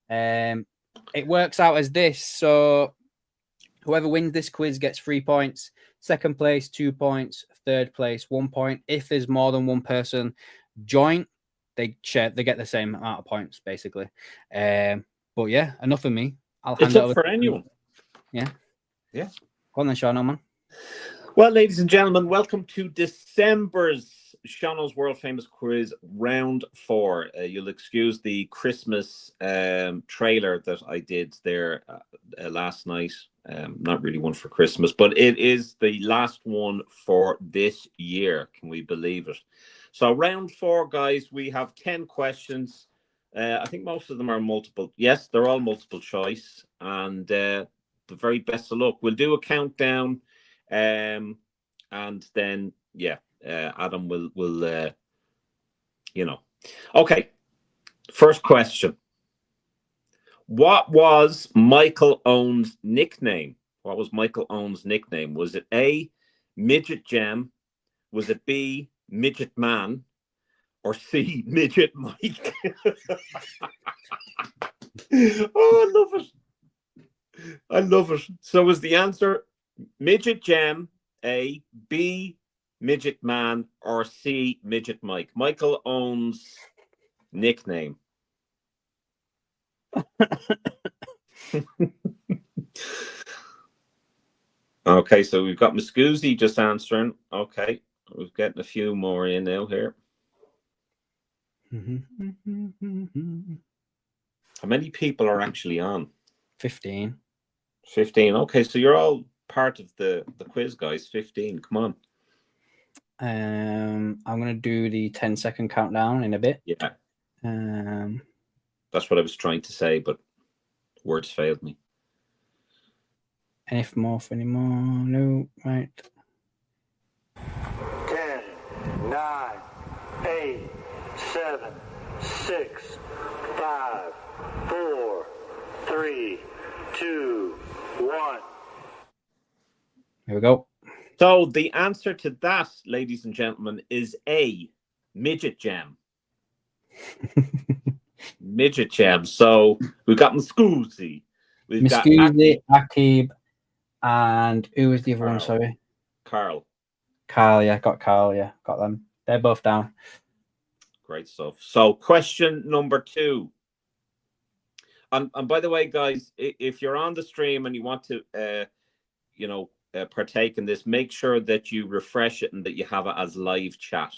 It works out as this. So whoever wins this quiz gets 3 points. Second place, 2 points. Third place, 1 point. If there's more than one person joint, they get the same amount of points, basically. But yeah, enough of me. I'll hand it over for anyone. Yeah. Go on then, Sean, man. Well, ladies and gentlemen, welcome to December's Shauno's World Famous Quiz Round 4. You'll excuse the Christmas trailer that I did there last night. Not really one for Christmas, but it is the last one for this year. Can we believe it? So round 4, guys, we have 10 questions. I think most of them are multiple. Yes, they're all multiple choice. And the very best of luck. We'll do a countdown. And then, Adam will Okay. First question. What was Michael Owen's nickname? Was it A, Midget Gem? Was it B, Midget Man? Or C, Midget Mike? Oh, I love it. So was the answer Midget Gem, A, B, Midget Man, or C, Midget Mike? Michael Owen's nickname. Okay, so we've got Muscusi just answering. Okay, we're getting a few more in now here. How many people are actually on? 15. 15. Okay, so you're all part of the quiz, guys. 15. Come on. I'm gonna do the 10-second countdown in a bit. Yeah. That's what I was trying to say, but words failed me. Any more? No, right. 10, 9, 8, 7, 6, 5, 4, 3, 2, 1. Here we go. So the answer to that, ladies and gentlemen, is A, midget jam. Midget jam. So we've got Muscusi. We've got Akib, and who was the other one? Sorry, Carl. Yeah, got Carl. Yeah, got them. They're both down. Great stuff. So question number 2. And by the way, guys, if you're on the stream and you want to, partake in this, make sure that you refresh it and that you have it as live chat,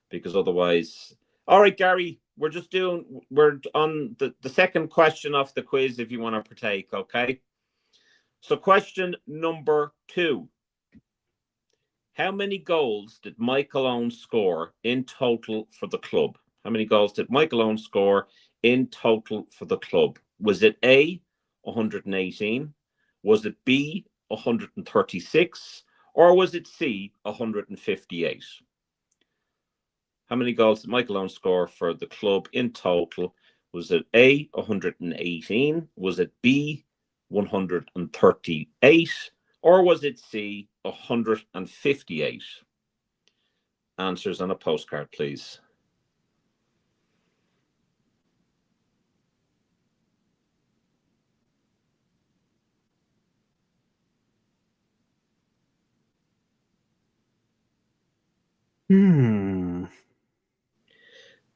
because otherwise. All right, Gary, we're on the second question of the quiz if you want to partake. Okay. So question number 2. How many goals did Michael Owen score in total for the club? How many goals did Michael Owen score in total for the club? Was it A, 118? Was it B, 136? Or was it C, 158? How many goals did Michael Owen score for the club in total? Was it A, 118? Was it B, 138? Or was it C, 158? Answers on a postcard, please. Dun,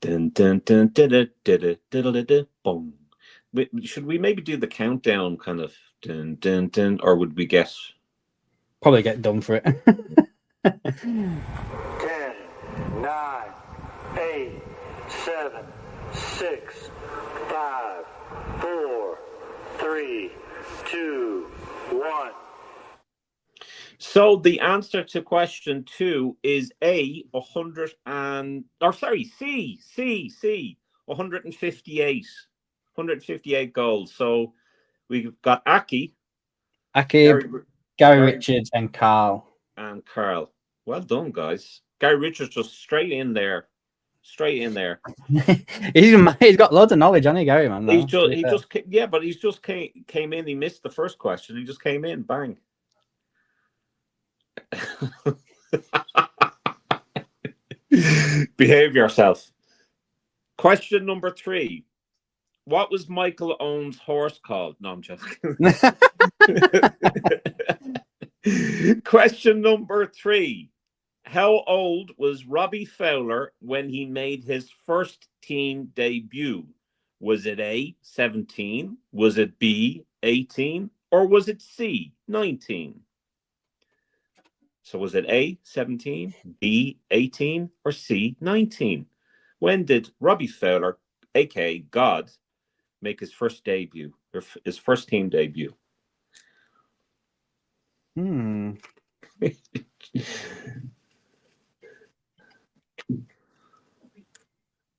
dun, dun, dun, dun, dun, dun, dun, boom. Should we maybe do the countdown kind of dun, dun, dun, or would we guess? Probably get done for it. 10, 9, 8, 7, 6, 5, 4, 3, 2, 1. So the answer to question 2 is A, C, 158. 158 goals. So we've got Aki, Gary Richards, and Carl. And Carl. Well done, guys. Gary Richards just straight in there. He's got loads of knowledge, hasn't he, Gary, man? He just came in. He missed the first question. He just came in, bang. Behave yourself. Question number 3. What was Michael Owen's horse called? No, I'm joking. Question number 3. How old was Robbie Fowler when he made his first team debut? Was it A, 17? Was it B, 18? Or was it C, 19? So was it A, 17, B, 18, or C, 19? When did Robbie Fowler, aka God, make his first debut, or his first team debut?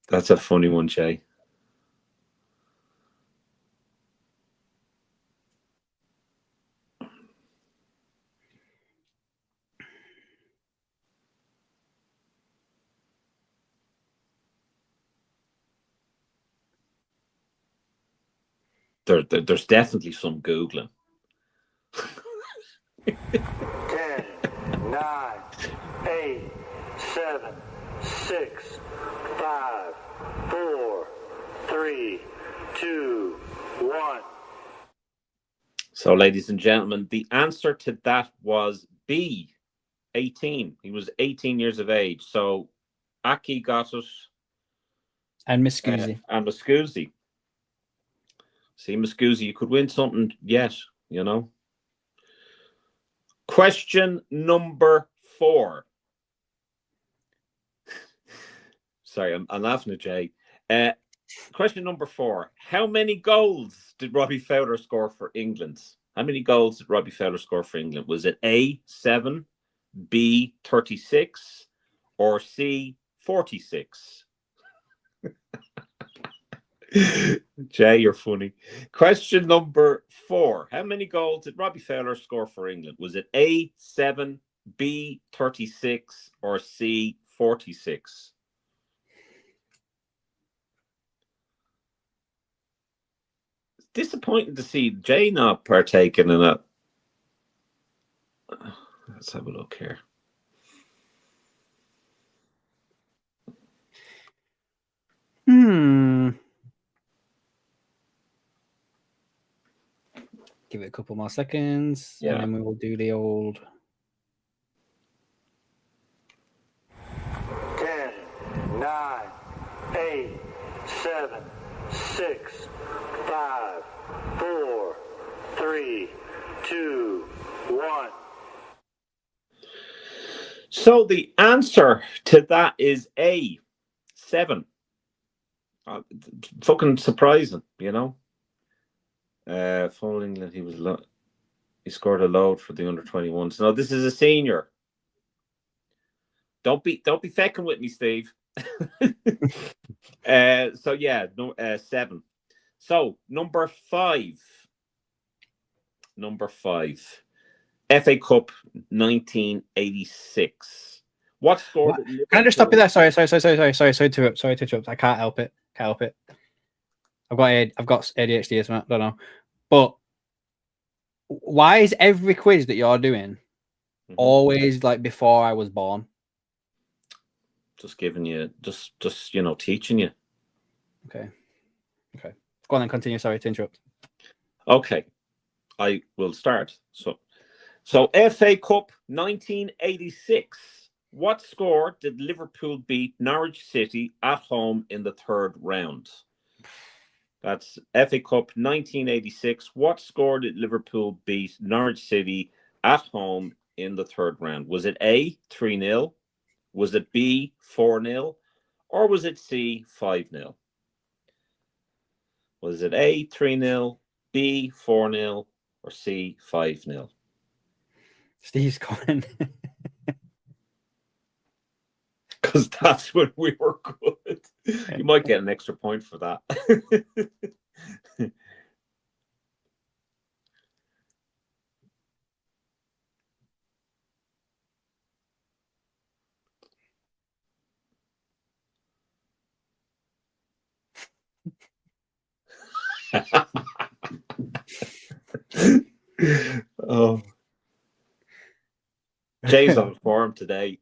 That's a funny one, Jay. There's definitely some Googling. 10, 9, 8, 7, 6, 5, 4, 3, 2, 1. So, ladies and gentlemen, the answer to that was B, 18. He was 18 years of age. So, Aki got it. And Muscusi. See, Muscusi, you could win something yet, you know. Question number 4. Sorry, I'm laughing at Jay. Question number 4. How many goals did Robbie Fowler score for England? How many goals did Robbie Fowler score for England? Was it A, 7, B, 36, or C, 46? Jay, you're funny. Question number 4. How many goals did Robbie Fowler score for England? Was it A, 7, B, 36, or C, 46? It's disappointing to see Jay not partaking in it. Let's have a look here. Give it a couple more seconds, and then we will do the old 10, 9, 8, 7, 6, 5, 4, 3, 2, 1. So the answer to that is A, 7. Fucking surprising, you know. For England, he scored a load for the under-21s. No, this is a senior. Don't be fecking with me, Steve. So yeah, 7. So number 5. FA Cup 1986. What score? Can I just stop you there? Sorry to interrupt. I can't help it. I've got ADHD or something. I don't know. But why is every quiz that you're doing always like before I was born? Just giving you, just teaching you. Okay. Go on and continue. Sorry to interrupt. Okay, I will start. So FA Cup 1986. What score did Liverpool beat Norwich City at home in the 3rd round? That's FA Cup 1986. What score did Liverpool beat Norwich City at home in the 3rd round? Was it A, 3-0? Was it B, 4-0? Or was it C, 5-0? Was it A, 3-0, B, 4-0, or C, 5-0? Steve's coming. Because that's when we were good. You might get an extra point for that. Oh, Jay's on form today.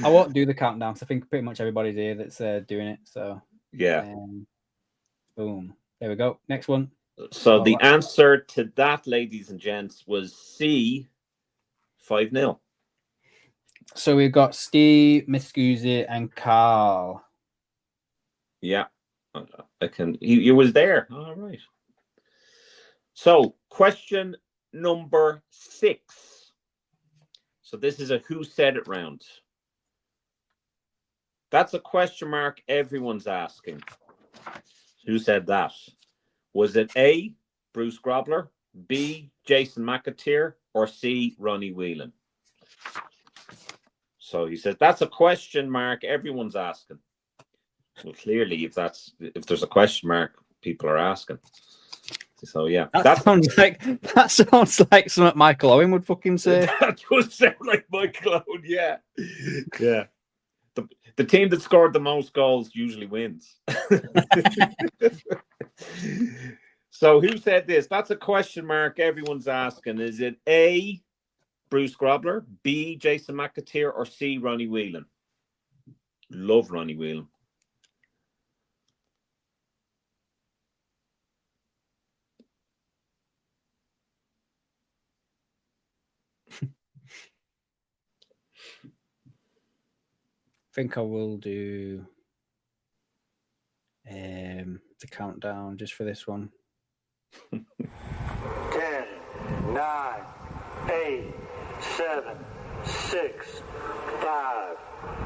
I won't do the countdown because I think pretty much everybody's here that's doing it. So yeah. Boom. There we go. Next one. So the answer to that, ladies and gents, was C, 5-0. So we've got Steve, Miscusi, and Carl. Yeah, I can. You was there. All right. So question number 6. So this is a who said it round. That's a question mark everyone's asking. Who said that? Was it A, Bruce Grobler, B, Jason McAteer, or C, Ronnie Whelan? So he says that's a question mark everyone's asking. Well, clearly, if there's a question mark, people are asking. So yeah, that sounds like something Michael Owen would fucking say. That does sound like Michael Owen. Yeah. The team that scored the most goals usually wins. So who said this? That's a question mark everyone's asking. Is it A, Bruce Grobler, B, Jason McAteer, or C, Ronnie Whelan? Love Ronnie Whelan. I think I will do the countdown just for this one. 10, 9, 8, 7, 6, 5,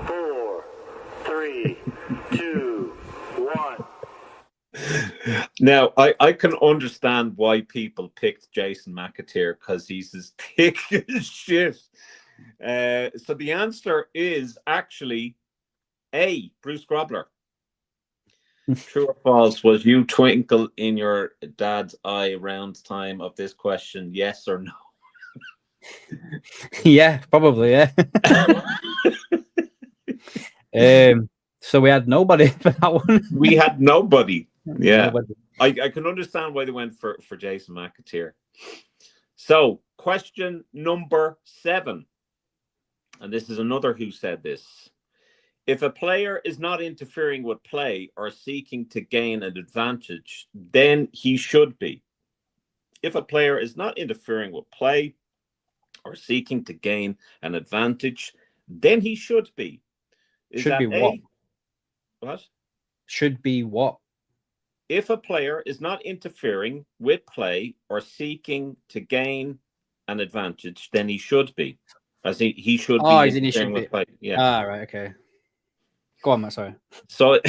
4, 3, 2, 1. Now, I can understand why people picked Jason McAteer because he's as thick as shit. So the answer is actually A, Bruce Grobler. True or false? Was you twinkle in your dad's eye around time of this question? Yes or no? Yeah, probably. Yeah. So we had nobody for that one. We had nobody. Yeah, Nobody. I can understand why they went for Jason McAteer. So, question number 7, and this is another who said this. If a player is not interfering with play or seeking to gain an advantage, then he should be. If a player is not interfering with play or seeking to gain an advantage, then he should be. Should be what? What? Should be what? If a player is not interfering with play or seeking to gain an advantage, then he should be. As he should be interfering with play. Yeah. Ah, right. Okay. Go on, Matt. Sorry. So,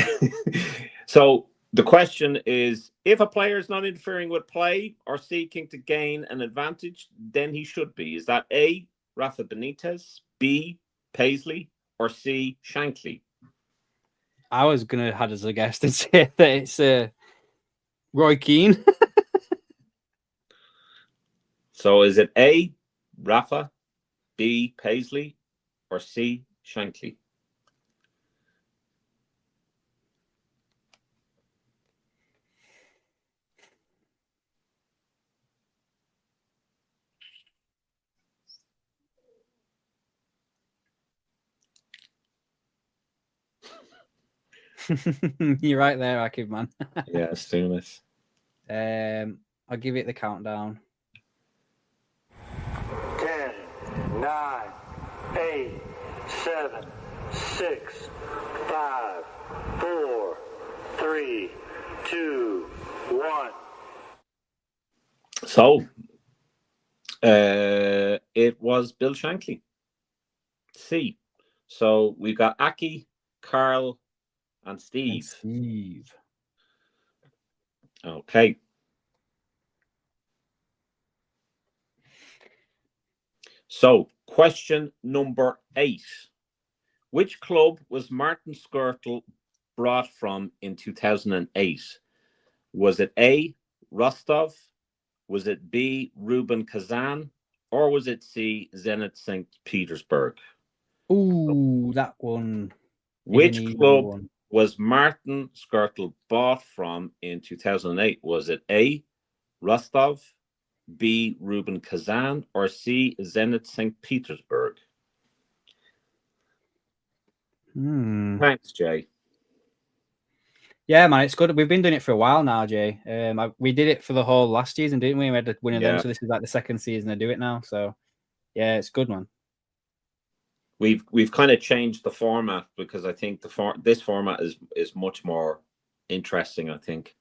so the question is: if a player is not interfering with play or seeking to gain an advantage, then he should be. Is that A, Rafa Benitez, B, Paisley, or C, Shankly? I was gonna have as a guest and say that it's Roy Keane. So is it A, Rafa, B, Paisley, or C, Shankly? You're right there, Akib, man. Yeah, let's do this. I'll give it the countdown. 10, 9, 8, 7, 6, 5, 4, 3, 2, 1. So, it was Bill Shankly. C. So we got Aki, Carl, and Steve. Okay. So, question number 8. Which club was Martin Skrtel brought from in 2008? Was it A, Rostov? Was it B, Ruben Kazan? Or was it C, Zenit St. Petersburg? Ooh, that one. Which club was Martin Skrtel bought from in 2008? Was it A, Rostov, B, Ruben Kazan, or C, Zenit St. Petersburg? Thanks, Jay. Yeah, man, it's good. We've been doing it for a while now, Jay. We did it for the whole last season, didn't we? We had to win them, so this is like the second season to do it now. So, yeah, it's good, man. We've kind of changed the format because I think this format is much more interesting, I think.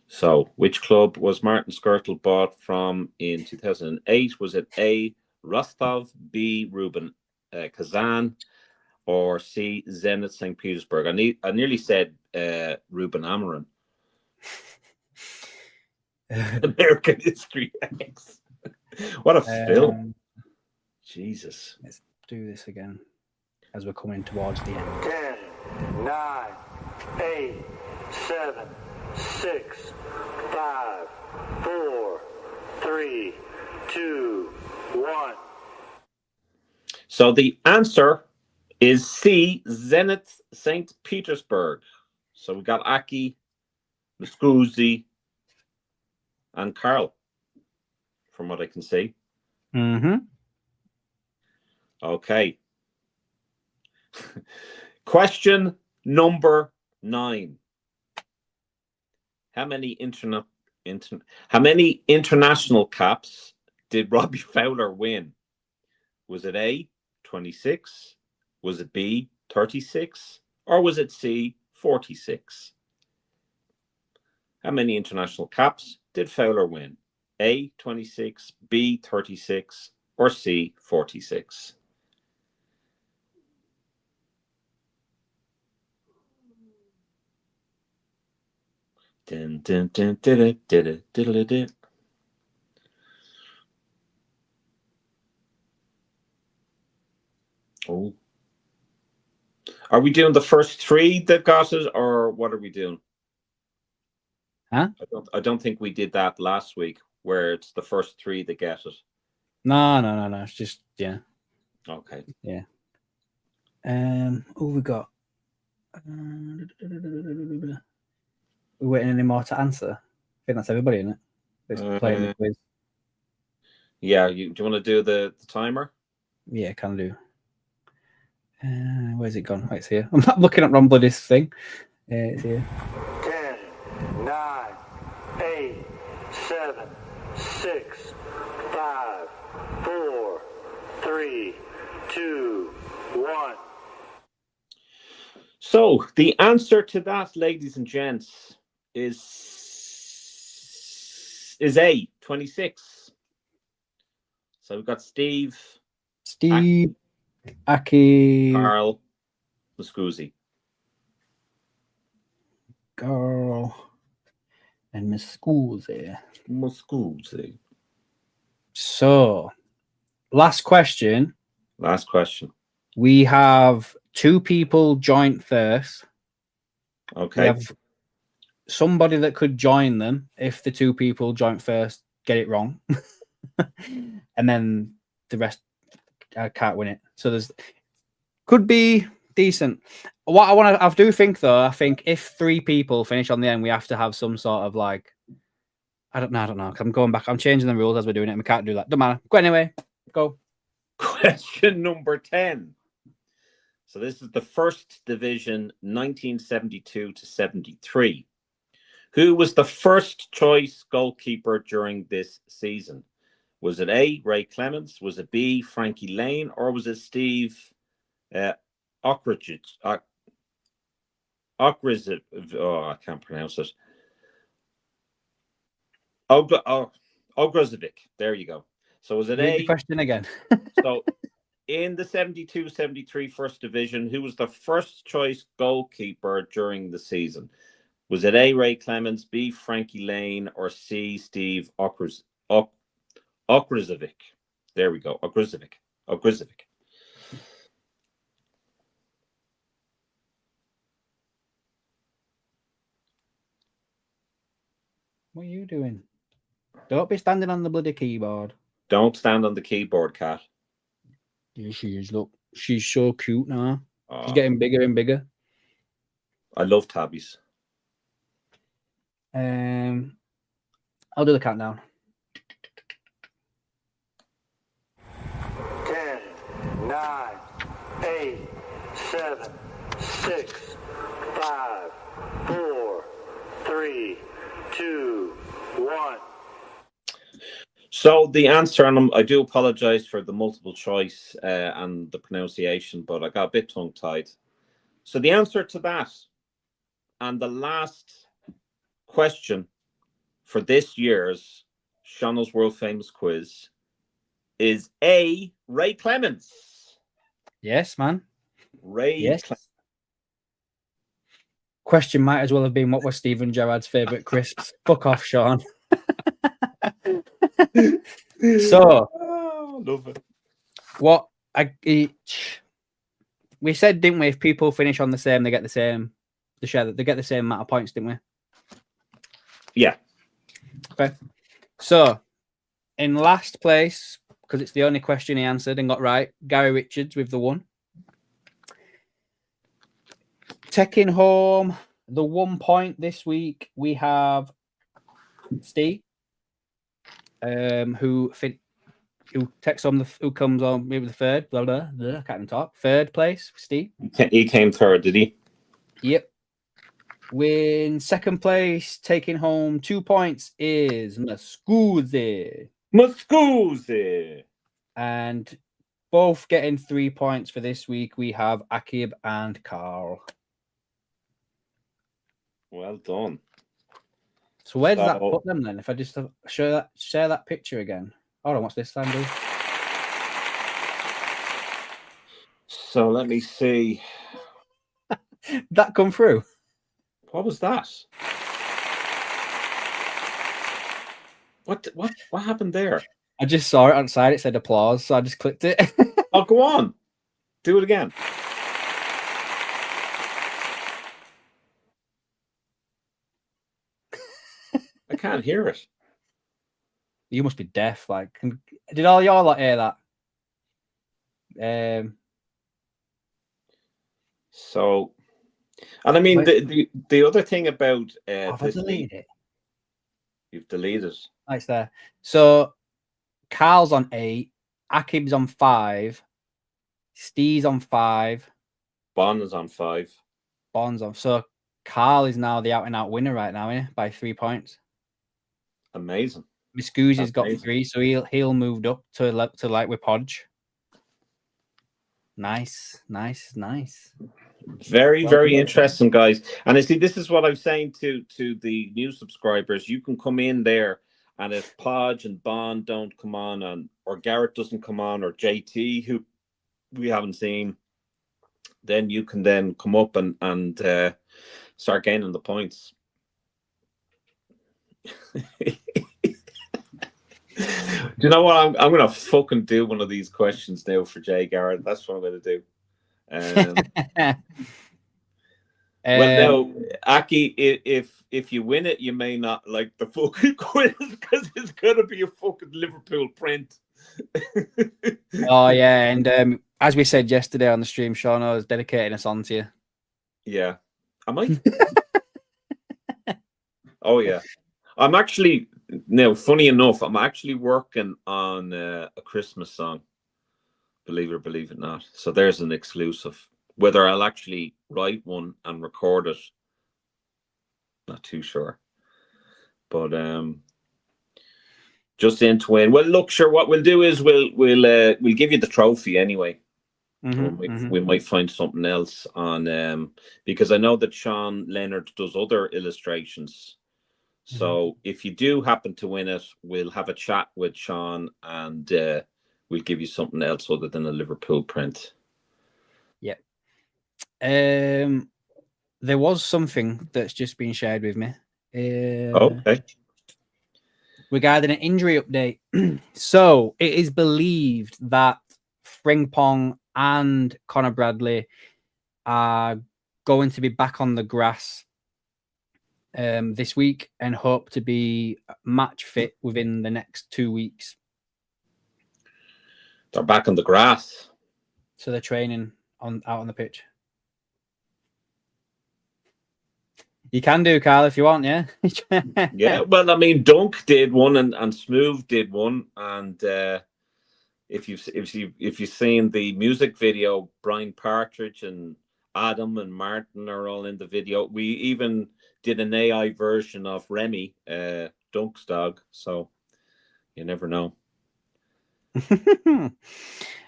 So, which club was Martin Skrtel bought from in 2008? Was it A, Rostov, B, Ruben Kazan, or C, Zenit St. Petersburg? I nearly said Ruben Amorim. American History X. What a film. Jesus. Let's do this again as we're coming towards the end. 10, 9, 8, 7, 6, 5, 4, 3, 2, 1. So the answer is C, Zenit St. Petersburg. So we got Aki, Muscuzi, and Carl, from what I can see. Okay. Question number 9. How many international caps did Robbie Fowler win? Was it A, 26? Was it B, 36? Or was it C, 46? How many international caps did Fowler win? A, 26, B, 36, or C, 46? Dun, dun, dun, dun, dun, dun, dun, dun, dun. Oh. Are we doing the first three that got it, or what are we doing? Huh? I don't think we did that last week, where it's the first three that get it. No. It's just Okay. Yeah. Who we got? We're waiting any more to answer. I think that's everybody, isn't it? That's playing the quiz. Yeah. Do you want to do the timer? Yeah, can do. Where's it gone? Right, it's here. I'm not looking at Ron Bloody's thing. It's here. 10, 9, 8, 7, 6, 5, 4, 3, 2, 1. So the answer to that, ladies and gents, is A, 26. So we've got Steve, Aki, Carl, Muscusi. Carl, and Muscusi. So, last question. We have two people joint first. Okay. We have somebody that could join them if the two people joint first get it wrong. And then the rest can't win it. So could be decent. I do think though, I think if three people finish on the end, we have to have some sort of like, I don't know. I'm going back. I'm changing the rules as we're doing it. And we can't do that. Don't matter. Go anyway. Go. Question number 10. So this is the first division, 1972 to 73. Who was the first choice goalkeeper during this season? Was it A, Ray Clements? Was it B, Frankie Lane? Or was it Steve Okrizic? I can't pronounce it. Ogrozovic. There you go. So was it Read the question again? So in the 72-73 first division, who was the first choice goalkeeper during the season? Was it A, Ray Clements, B, Frankie Lane, or C, Steve Okrizovic? There we go. Okrizovic. What are you doing? Don't be standing on the bloody keyboard. Don't stand on the keyboard, Kat. Yeah, she is. Look, she's so cute now. She's getting bigger and bigger. I love tabbies. I'll do the countdown. 10, 9, 8, 7, 6, 5, 4, 3, 2, 1. So the answer, and I do apologize for the multiple choice and the pronunciation, but I got a bit tongue-tied. So the answer to that, and the last question for this year's Shauna's World Famous Quiz, is A, Ray Clements. Yes, man. Ray Clements. Question might as well have been, what was Stephen Gerrard's favourite crisps? Fuck off, Sean. So, love it. We said, didn't we? If people finish on the same, they get the same. They get the same amount of points, didn't we? Yeah. Okay. So, in last place, because it's the only question he answered and got right, Gary Richards with the 1. Taking home the 1 point this week, we have Steve, who takes on who comes on maybe the third. Blah, blah, blah, I can't even talk. Third place, Steve. He came third, did he? Yep. In second place, taking home 2 points is Muscusi. And both getting 3 points for this week, we have Akib and Carl. Well done. So where does that put them then? If I just share that picture again. Hold on, what's this time do? So let me see. That come through. What was that? What happened there? I just saw it outside. It said applause, so I just clicked it. Oh, go on. Do it again. I can't hear it. You must be deaf. Like, did all y'all lot hear that? So, and I mean the other thing about have I deleted it? You've deleted. It's there. So Carl's on 8, Akib's on 5, Steve's on 5, Bond is on 5. Bond's on. So Carl is now the out-and-out winner right now, eh? By 3 points. Amazing. Miscusi's got 3, so he'll moved up to like with Podge. Nice. Very, very interesting, guys. And I see this is what I'm saying to the new subscribers. You can come in there, and if Podge and Bond don't come on, or Garrett doesn't come on, or JT, who we haven't seen, then you can then come up and start gaining the points. Do you know what? I'm going to fucking do one of these questions now for Jay Garrett. That's what I'm going to do. Well, now, Aki, if you win it, you may not like the fucking quiz because it's going to be a fucking Liverpool print. Oh, yeah. And as we said yesterday on the stream, Sean is dedicating us on to you. Yeah. Am I? Oh, yeah. I'm actually, now, funny enough, I'm actually working on a Christmas song, believe it not. So there's an exclusive. Whether I'll actually write one and record it, not too sure. But just in to win. Well, look, sure. What we'll do is we'll give you the trophy anyway. We might find something else on because I know that Sean Leonard does other illustrations. So if you do happen to win it, we'll have a chat with Sean and we'll give you something else other than a Liverpool print. Yep. There was something that's just been shared with me. Okay. Regarding an injury update. So it is believed that Frimpong and Connor Bradley are going to be back on the grass this week and hope to be match fit within the next 2 weeks. They're back on the grass. So they're training out on the pitch. You can do, Carl, if you want, yeah? Yeah, well, I mean, Dunk did one and Smooth did one. And if you've seen the music video, Brian Partridge and Adam and Martin are all in the video. We even did an AI version of Remy, Dunk's dog. So you never know.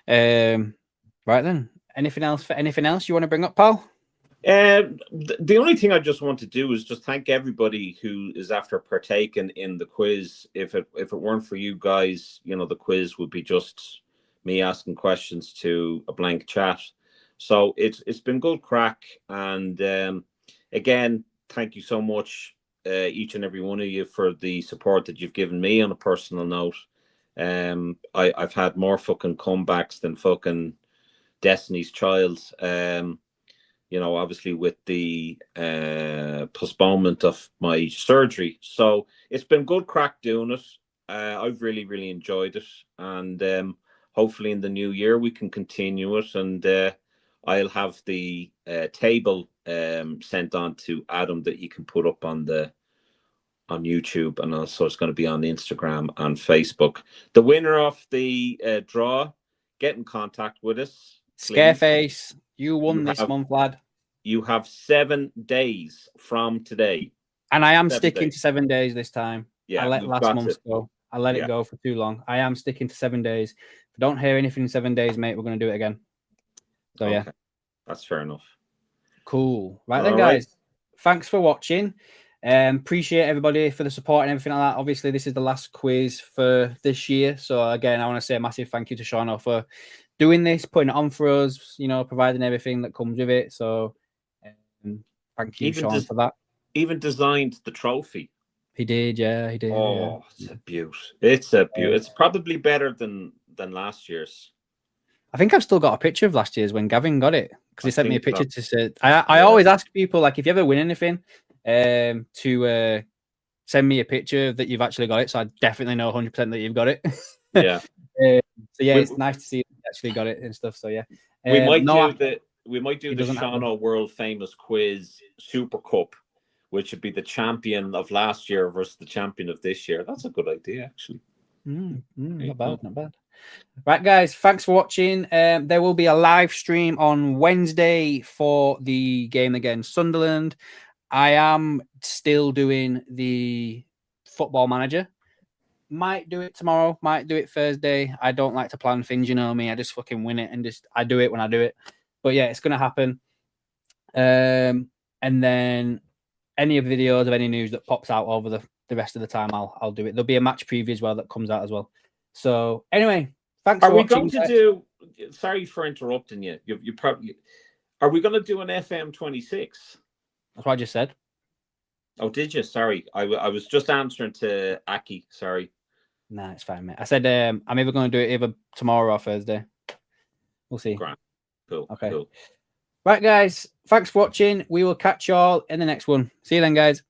Right then. Anything else you want to bring up, Paul? The only thing I just want to do is just thank everybody who is after partaking in the quiz. If it weren't for you guys, the quiz would be just me asking questions to a blank chat. So it's been good crack. And again, thank you so much, each and every one of you, for the support that you've given me on a personal note. I've had more fucking comebacks than fucking Destiny's Child. Obviously with the postponement of my surgery. So it's been good crack doing it. I've really, really enjoyed it. And hopefully in the new year we can continue it. And I'll have the table sent on to Adam that he can put up on YouTube. And also it's going to be on Instagram and Facebook. The winner of the draw, get in contact with us. Scareface. You won this month, lad. You have 7 days from today. And I am sticking to 7 days this time. Yeah, I let last month go. I let it go for too long. I am sticking to 7 days. If I don't hear anything in 7 days, mate, we're going to do it again. So, yeah. That's fair enough. Cool. Right then, guys. Thanks for watching. Appreciate everybody for the support and everything like that. Obviously, this is the last quiz for this year. So again, I want to say a massive thank you to Sean for doing this, putting it on for us, providing everything that comes with it. So thank you, Sean, for that. Even designed the trophy. He did, yeah, he did. Oh, yeah. It's a beaut. It's a beaut. It's probably better than last year's. I think I've still got a picture of last year's when Gavin got it, because he sent me a picture to say. I always ask people, like, if you ever win anything, to send me a picture that you've actually got it, so I definitely know 100% that you've got it. Yeah. So yeah, it's nice to see you actually got it and stuff. So yeah, we might do the Shauno world famous quiz Super Cup, which would be the champion of last year versus the champion of this year. That's a good idea, actually. Not bad. Right, guys, thanks for watching. There will be a live stream on Wednesday for the game against Sunderland. I am still doing the Football Manager. Might do it tomorrow, might do it Thursday. I don't like to plan things, you know me. I just fucking win it and I do it when I do it. But yeah, it's going to happen. And then any videos of any news that pops out over the rest of the time, I'll do it. There'll be a match preview as well that comes out as well. So anyway, thanks for watching. Are we going to do, sorry for interrupting you. You probably, are we going to do an FM 26? That's what I just said. Oh, did you? Sorry. I was just answering to Aki. Sorry. Nah, it's fine, mate. I said I'm either going to do it either tomorrow or Thursday. We'll see. Grand. Cool. Okay. Cool. Right, guys. Thanks for watching. We will catch y'all in the next one. See you then, guys.